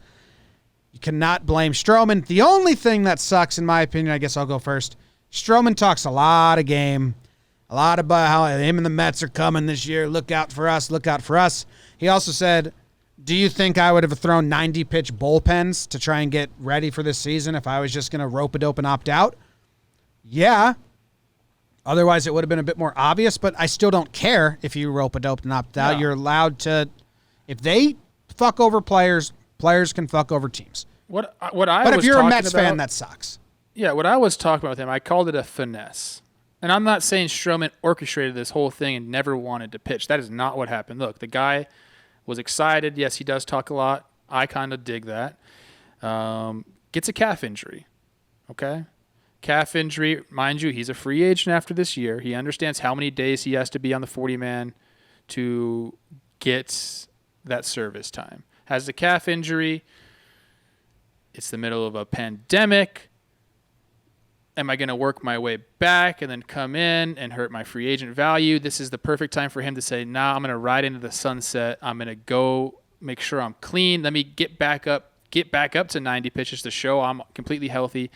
You cannot blame Stroman. The only thing that sucks, in my opinion, I guess I'll go first, Stroman talks a lot of game. A lot about how him and the Mets are coming this year. Look out for us. Look out for us. He also said, do you think I would have thrown 90-pitch bullpens to try and get ready for this season if I was just going to rope-a-dope and opt out? Yeah. Otherwise, it would have been a bit more obvious, but I still don't care if you rope-a-dope and opt out. No. You're allowed to – if they fuck over players, players can fuck over teams. But But if you're a Mets fan, that sucks. Yeah, what I was talking about with him, I called it a finesse. And I'm not saying Stroman orchestrated this whole thing and never wanted to pitch. That is not what happened. Look, the guy was excited. Yes, he does talk a lot. I kind of dig that. Gets a calf injury. Okay? Calf injury. Mind you, he's a free agent after this year. He understands how many days he has to be on the 40-man to get that service time. Has the calf injury. It's the middle of a pandemic. Am I going to work my way back and then come in and hurt my free agent value? This is the perfect time for him to say, nah, I'm going to ride into the sunset. I'm going to go make sure I'm clean. Let me get back up to 90 pitches to show I'm completely healthy.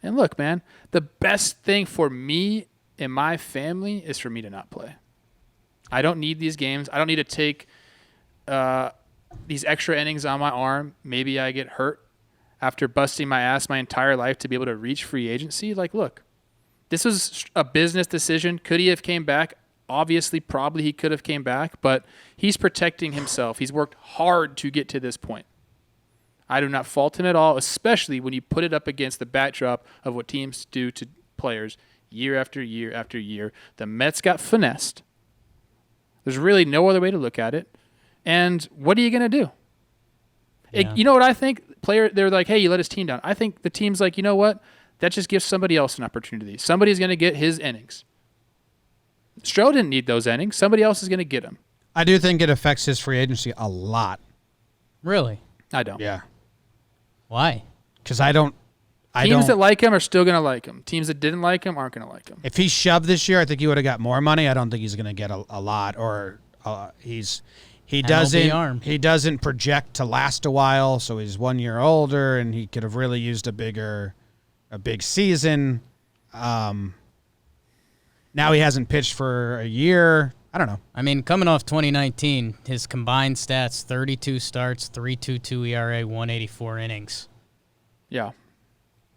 And look, man, the best thing for me and my family is for me to not play. I don't need these games. I don't need to take these extra innings on my arm. Maybe I get hurt after busting my ass my entire life to be able to reach free agency. Like, look, this was a business decision. Could he have came back? Obviously, probably he could have came back, but he's protecting himself. He's worked hard to get to this point. I do not fault him at all, especially when you put it up against the backdrop of what teams do to players year after year after year. The Mets got finessed. There's really no other way to look at it. And what are you going to do? Yeah. You know what I think? They're like, hey, you let his team down. I think the team's like, you know what? That just gives somebody else an opportunity. Somebody's going to get his innings. Stroh didn't need those innings. Somebody else is going to get them. I do think it affects his free agency a lot. Really? I don't. Yeah. Why? Because I don't. Teams that like him are still going to like him. Teams that didn't like him aren't going to like him. If he shoved this year, I think he would have got more money. I don't think he's going to get a lot, or he doesn't project to last a while, so he's 1 year older, and he could have really used a big season. Now he hasn't pitched for a year. I don't know. I mean, coming off 2019, his combined stats: 32 starts, 3.22 ERA, 184 innings. Yeah.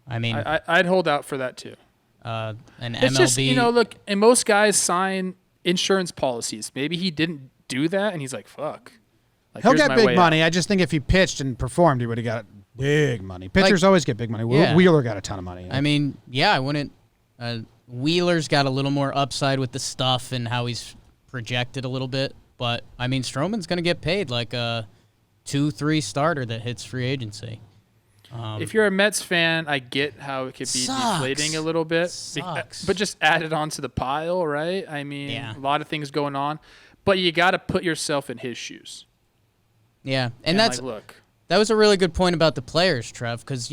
I mean, I'd hold out for that too. an It's MLB. just, look, and most guys sign insurance policies. Maybe he didn't do that, and he's like, fuck. Like, He'll here's get my big way money. out. I just think if he pitched and performed, he would have got big money. Pitchers always get big money. Yeah. Wheeler got a ton of money. I mean, yeah, I wouldn't. Wheeler's got a little more upside with the stuff and how he's projected a little bit, but I mean, Stroman's going to get paid like a 2-3 starter that hits free agency. If you're a Mets fan, I get how it could be Sucks. deflating a little bit. Sucks. But just add it onto the pile, right? I mean, Yeah. a lot of things going on. But you got to put yourself in his shoes. Yeah, and that's like, look. that was a really good point about the players, Trev, because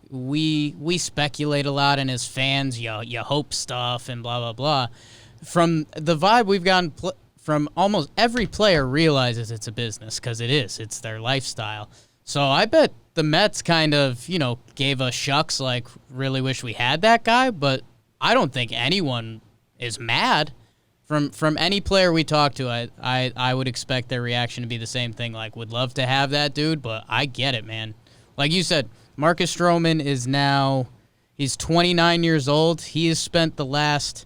we speculate a lot, and as fans, you hope stuff and blah blah blah. from the vibe we've gotten from almost every player realizes it's a business because it is. It's their lifestyle. So I bet the Mets kind of, gave us shucks, like, really wish we had that guy, but I don't think anyone is mad. From any player we talk to, I would expect their reaction to be the same thing, like, would love to have that dude, but I get it, man. Like you said, Marcus Stroman is now, he's 29 years old. He has spent the last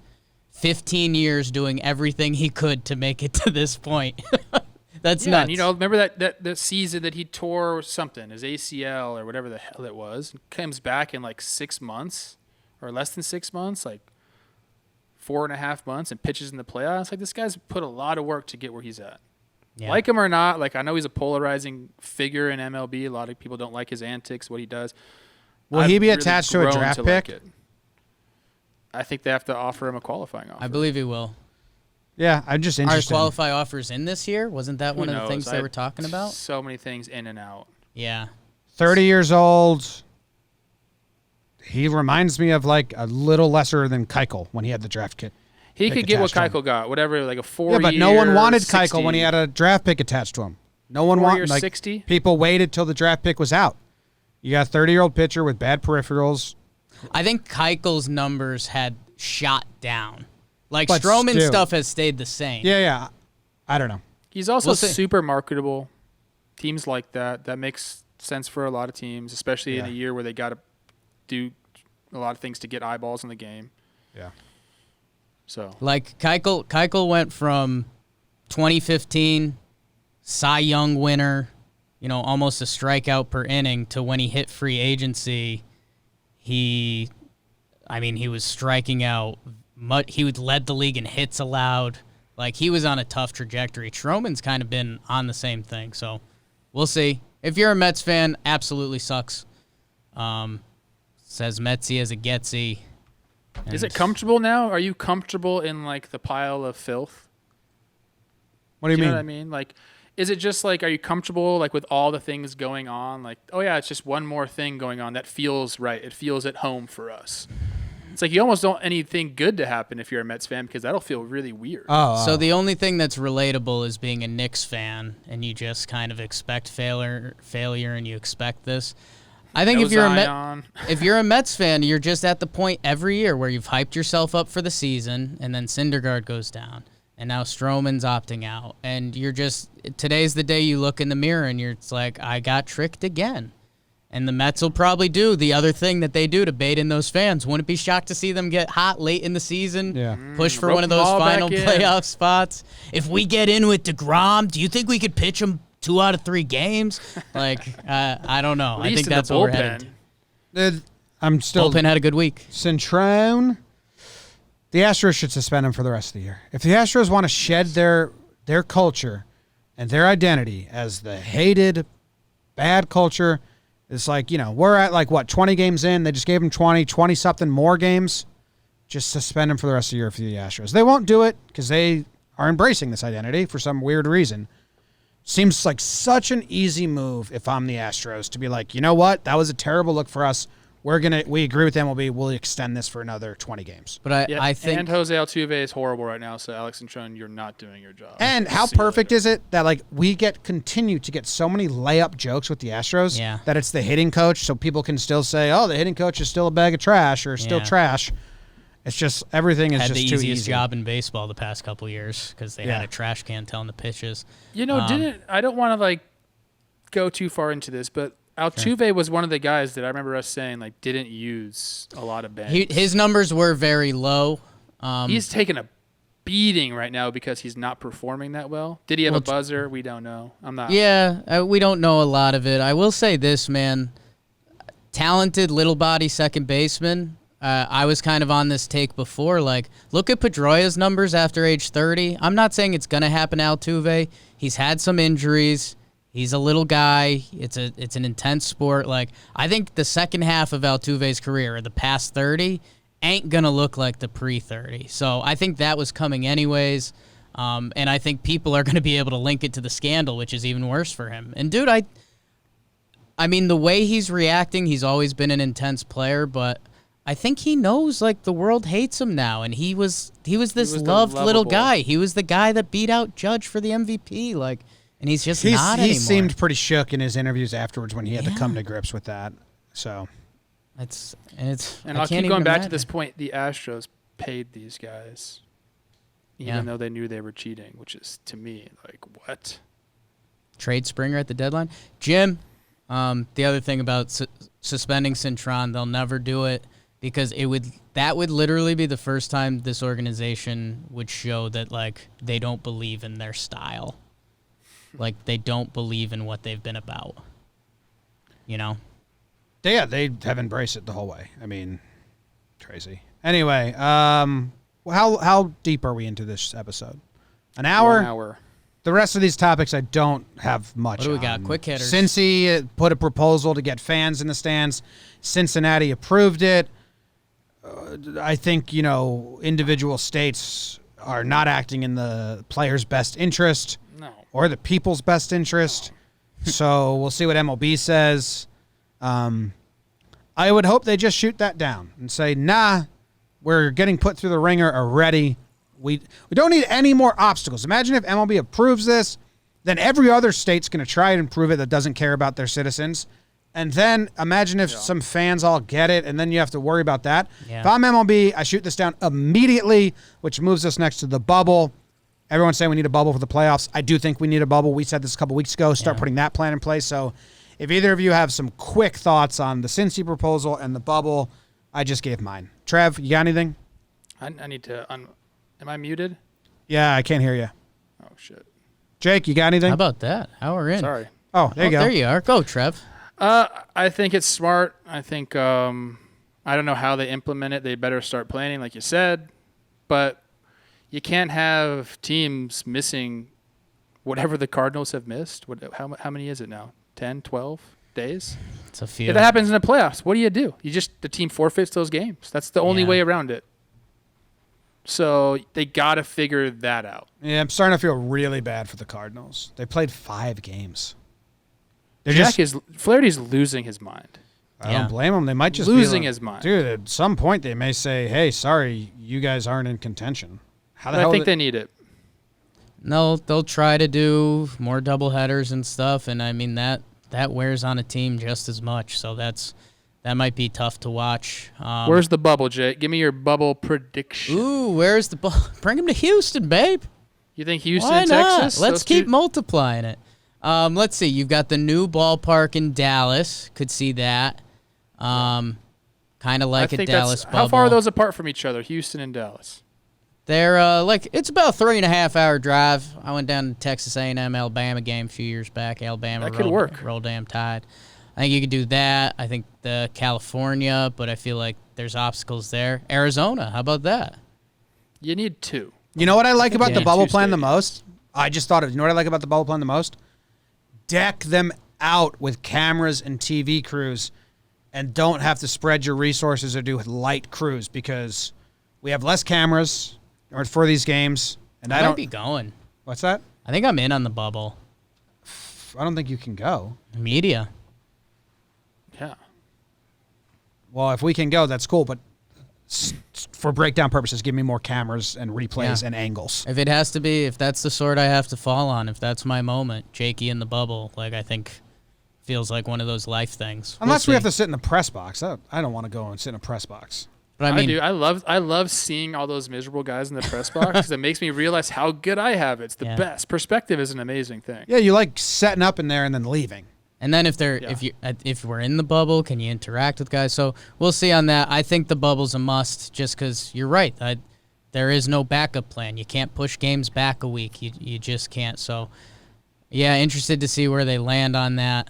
15 years doing everything he could to make it to this point. That's nuts. And, remember that season that he tore something, his ACL or whatever the hell it was, comes back in like 6 months or less than 6 months, like 4.5 months, and pitches in the playoffs. Like, this guy's put a lot of work to get where he's at. Yeah. Like him or not, like, I know he's a polarizing figure in MLB. A lot of people don't like his antics, what he does. Will he be attached to a draft pick? Like, I think they have to offer him a qualifying offer. I believe he will. Yeah, I'm just interested. Are qualify offers in this year? Wasn't that one of the things they were talking about? So many things in and out. Yeah. 30 years old. He reminds me of like a little lesser than Keuchel when he had the draft kit. He could get what Keuchel got, whatever, like a 4-year. Yeah, but no one wanted 60. Keuchel when he had a draft pick attached to him. No one wanted, like, 60. People waited till the draft pick was out. You got a 30-year-old pitcher with bad peripherals. I think Keuchel's numbers had shot down. Like, But Stroman's still. stuff has stayed the same. Yeah. I don't know. He's also We'll see. super marketable. Teams like that. That makes sense for a lot of teams, especially in a year where they got to do a lot of things to get eyeballs in the game. Yeah. So, Like, Keuchel went from 2015 Cy Young winner, almost a strikeout per inning, to when he hit free agency, he was striking out. He led the league in hits allowed. Like, he was on a tough trajectory. Stroman's kind of been on the same thing, so we'll see. If you're a Mets fan, absolutely sucks. Says Metsy as a Getsy. is it comfortable now? Are you comfortable in, like, the pile of filth? What do you mean? You know what I mean? Like, is it just like, are you comfortable, like, with all the things going on? Like, oh yeah, it's just one more thing going on that feels right. It feels at home for us. It's like you almost don't want anything good to happen if you're a Mets fan, because that'll feel really weird. So the only thing that's relatable is being a Knicks fan, and you just kind of expect failure, and you expect this. I think if you're a Mets fan, you're just at the point every year where you've hyped yourself up for the season, and then Syndergaard goes down, and now Stroman's opting out, and today's the day you look in the mirror and it's like, I got tricked again. And the Mets will probably do the other thing that they do to bait in those fans. Wouldn't be shocked to see them get hot late in the season, push for one of those final playoff spots. If we get in with DeGrom, do you think we could pitch him 2 out of 3 games? Like, I don't know. I think that's what we're headed to. I'm still. Bullpen had a good week. Cintron. The Astros should suspend him for the rest of the year. If the Astros want to shed their culture and their identity as the hated, bad culture, it's like, we're at, like, 20 games in. They just gave him 20-something more games. Just suspend him for the rest of the year for the Astros. They won't do it because they are embracing this identity for some weird reason. Seems like such an easy move if I'm the Astros to be like, you know what? That was a terrible look for us. We agree with MLB. We'll extend this for another 20 games. But I think... And Jose Altuve is horrible right now, so Alex Cintron, you're not doing your job. And how perfect is it that, like, we continue to get so many layup jokes with the Astros that it's the hitting coach, so people can still say, oh, the hitting coach is still a bag of trash or still trash. It's just, everything is just too easy. Had the easiest job in baseball the past couple years because they had a trash can telling the pitches. I don't want to, like, go too far into this, but Altuve was one of the guys that I remember us saying, like, didn't use a lot of bangs. His numbers were very low. He's taking a beating right now because he's not performing that well. Did he have a buzzer? We don't know. I'm not. Yeah, we don't know a lot of it. I will say this, man. Talented little body second baseman. I was kind of on this take before. Like, look at Pedroia's numbers after age 30. I'm not saying it's going to happen to Altuve. He's had some injuries. He's a little guy. It's an intense sport. Like, I think the second half of Altuve's career, or the past 30, ain't gonna look like the pre-30. So I think that was coming anyways. And I think people are gonna be able to link it to the scandal, which is even worse for him. And dude, I mean, the way he's reacting, he's always been an intense player, but I think he knows like the world hates him now, and he was this was the loved little lovable. guy. He was the guy that beat out Judge for the MVP, like, and he's just not He anymore. seemed pretty shook in his interviews afterwards when he had to Yeah. come to grips with that. So it's And I I'll can't keep going even back to imagine. this point. The Astros paid these guys, even Yeah. though they knew they were cheating, which is, to me, like, what? Trade Springer at the deadline. Jim, the other thing about suspending Cintron, they'll never do it because that would literally be the first time this organization would show that like they don't believe in their style, like they don't believe in what they've been about. You know. yeah, they have embraced it the whole way. I mean, crazy. Anyway, how deep are we into this episode? An hour? 1 hour. The rest of these topics I don't have much What do we got? on. Quick hitters. Cincy put a proposal to get fans in the stands. Cincinnati approved it. I think, individual states are not acting in the players' best interest No. or the people's best interest. So we'll see what MLB says. I would hope they just shoot that down and say, nah, we're getting put through the ringer already. We don't need any more obstacles. Imagine if MLB approves this, then every other state's going to try and improve it that doesn't care about their citizens. And then imagine if some fans all get it, and then you have to worry about that. Yeah. If I'm MLB, I shoot this down immediately, which moves us next to the bubble. Everyone's saying we need a bubble for the playoffs. I do think we need a bubble. We said this a couple weeks ago. Start putting that plan in place. So if either of you have some quick thoughts on the Cincy proposal and the bubble, I just gave mine. Trev, you got anything? I need to. Am I muted? Yeah, I can't hear you. Oh, shit. Jake, you got anything? How about that? How we're in. Sorry. Oh, there you go. There you are. Go, Trev. I think it's smart. I think I don't know how they implement it. They better start planning, like you said. But you can't have teams missing whatever the Cardinals have missed. How many is it now? 10, 12 days? It's a few. If that happens in the playoffs, what do? The team forfeits those games. That's the only Yeah. way around it. So they got to figure that out. Yeah, I'm starting to feel really bad for the Cardinals. They played 5 games. They're Flaherty's losing his mind. I don't blame them. They might just Losing be like, his mind. Dude, at some point they may say, hey, sorry, you guys aren't in contention. How the But hell I think they need it. No, they'll try to do more doubleheaders and stuff, and I mean that wears on a team just as much. So that might be tough to watch. Where's the bubble, Jake? Give me your bubble prediction. Ooh, where's the ball? Bring him to Houston, babe. You think Houston Why and not? Texas? Let's those keep two- multiplying it. Let's see. You've got the new ballpark in Dallas. Could see that. Kind of like I a think Dallas that's, bubble. how far are those apart from each other, Houston and Dallas? They're it's about a 3.5-hour drive. I went down to Texas A&M Alabama game a few years back. Alabama That could work. Roll damn Tide. I think you could do that. I think the California, but I feel like there's obstacles there. Arizona, how about that? You need 2. You know what I like about the Yeah. bubble 2 plan the stadiums. most? I just thought of, you know what I like about the bubble plan the most? Deck them out with cameras and TV crews and don't have to spread your resources or do light crews because we have less cameras for these games. And I I don't. might be going. What's that? I think I'm in on the bubble. I don't think you can go. Media. Yeah. Well, if we can go, that's cool. But for breakdown purposes, give me more cameras and replays Yeah. and angles. If it has to be, if that's the sword I have to fall on, if that's my moment, Jakey in the bubble, like I think feels like one of those life things. Unless we We'll have see. to sit in a press box. I don't want to go and sit in a press box. But I mean, do. I love seeing all those miserable guys in the press box because it makes me realize how good I have it. It's the Yeah. best. Perspective is an amazing thing. Yeah, you like setting up in there and then leaving. and then if we're in the bubble, can you interact with guys? So we'll see on that. I think the bubble's a must, just because you're right. There is no backup plan. You can't push games back a week. You just can't. So yeah, interested to see where they land on that.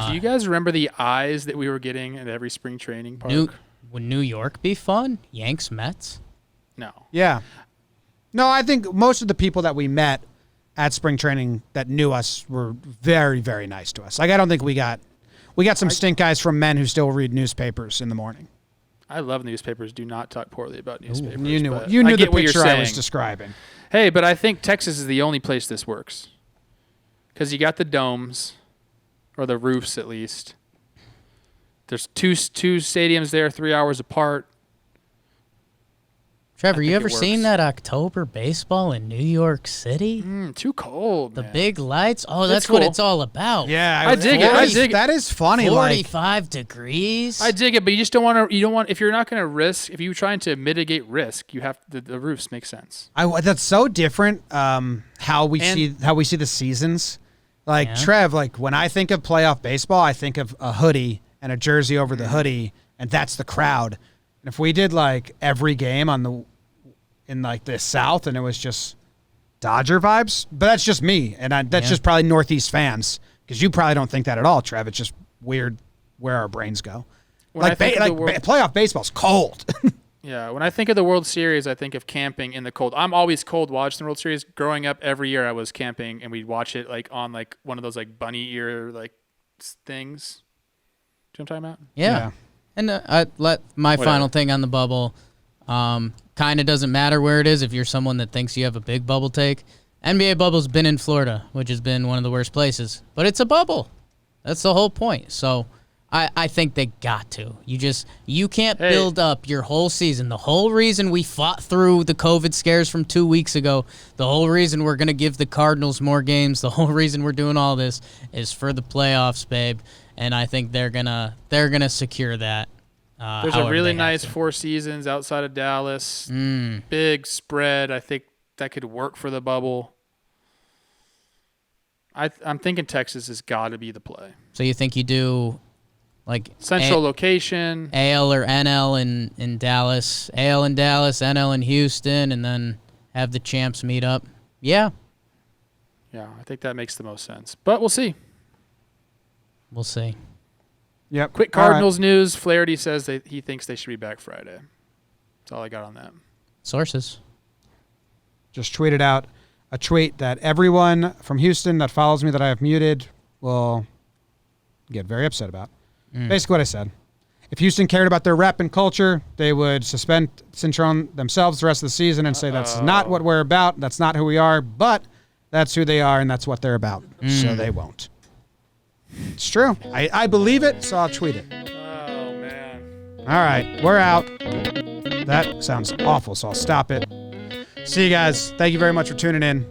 Do you guys remember the eyes that we were getting at every spring training park? Would New York be fun? Yanks, Mets? No. Yeah. No, I think most of the people that we met at spring training that knew us were very, very nice to us. Like, I don't think we got some stink eyes from men who still read newspapers in the morning. I love newspapers. Do not talk poorly about newspapers. You knew but the I get what you're picture I was saying. describing. Hey, but I think Texas is the only place this works. Because you got the domes, or the roofs at least. There's two stadiums there, 3 hours apart. Trevor, think you it ever seen works. that October baseball in New York City? Too cold. The man. big lights? Oh, that's It's what cool. it's all about. Yeah, I dig it. I dig it. That is funny. Like, 45 degrees. I dig it, but you just don't want to. You don't want if you're not going to risk. If you're trying to mitigate risk, you have the roofs make sense. that's so different. How we And- see the seasons. Like Yeah. Trev, like when I think of playoff baseball, I think of a hoodie and a jersey over the hoodie, and that's the crowd. And if we did like every game in like the South, and it was just Dodger vibes, but that's just me, and that's Yeah. just probably Northeast fans because you probably don't think that at all, Trev. It's just weird where our brains go. When I think of the world- Playoff baseball's cold. Yeah, when I think of the World Series, I think of camping in the cold. I'm always cold watching the World Series. Growing up, every year I was camping, and we'd watch it like on like one of those like bunny ear like things. Do you know what I'm talking about? Yeah. And I let my Whatever. final thing on the bubble. Kind of doesn't matter where it is if you're someone that thinks you have a big bubble take. NBA bubble's been in Florida, which has been one of the worst places, but it's a bubble. That's the whole point. So I think they got to. You can't Hey. build up your whole season. The whole reason we fought through the COVID scares from 2 weeks ago, the whole reason we're going to give the Cardinals more games, the whole reason we're doing all this is for the playoffs, babe. And I think they're gonna secure that. There's a however really they have nice to. 4 seasons outside of Dallas. Big spread. I think that could work for the bubble. I'm thinking Texas has got to be the play. So you think you do like Central location. AL or NL in Dallas, AL in Dallas, NL in Houston, and then have the champs meet up? Yeah, Yeah, I think that makes the most sense. But we'll see. we'll see. Yep. Quick All right. Cardinals news. Flaherty says he thinks they should be back Friday. That's all I got on that. Sources. Just tweeted out a tweet that everyone from Houston that follows me that I have muted will get very upset about. Basically what I said. If Houston cared about their rep and culture, they would suspend Cintron themselves the rest of the season and say that's not what we're about, that's not who we are, but that's who they are and that's what they're about. So they won't. It's true. I believe it, so I'll tweet it. Oh, man. All right, we're out. That sounds awful, so I'll stop it. See you guys. Thank you very much for tuning in.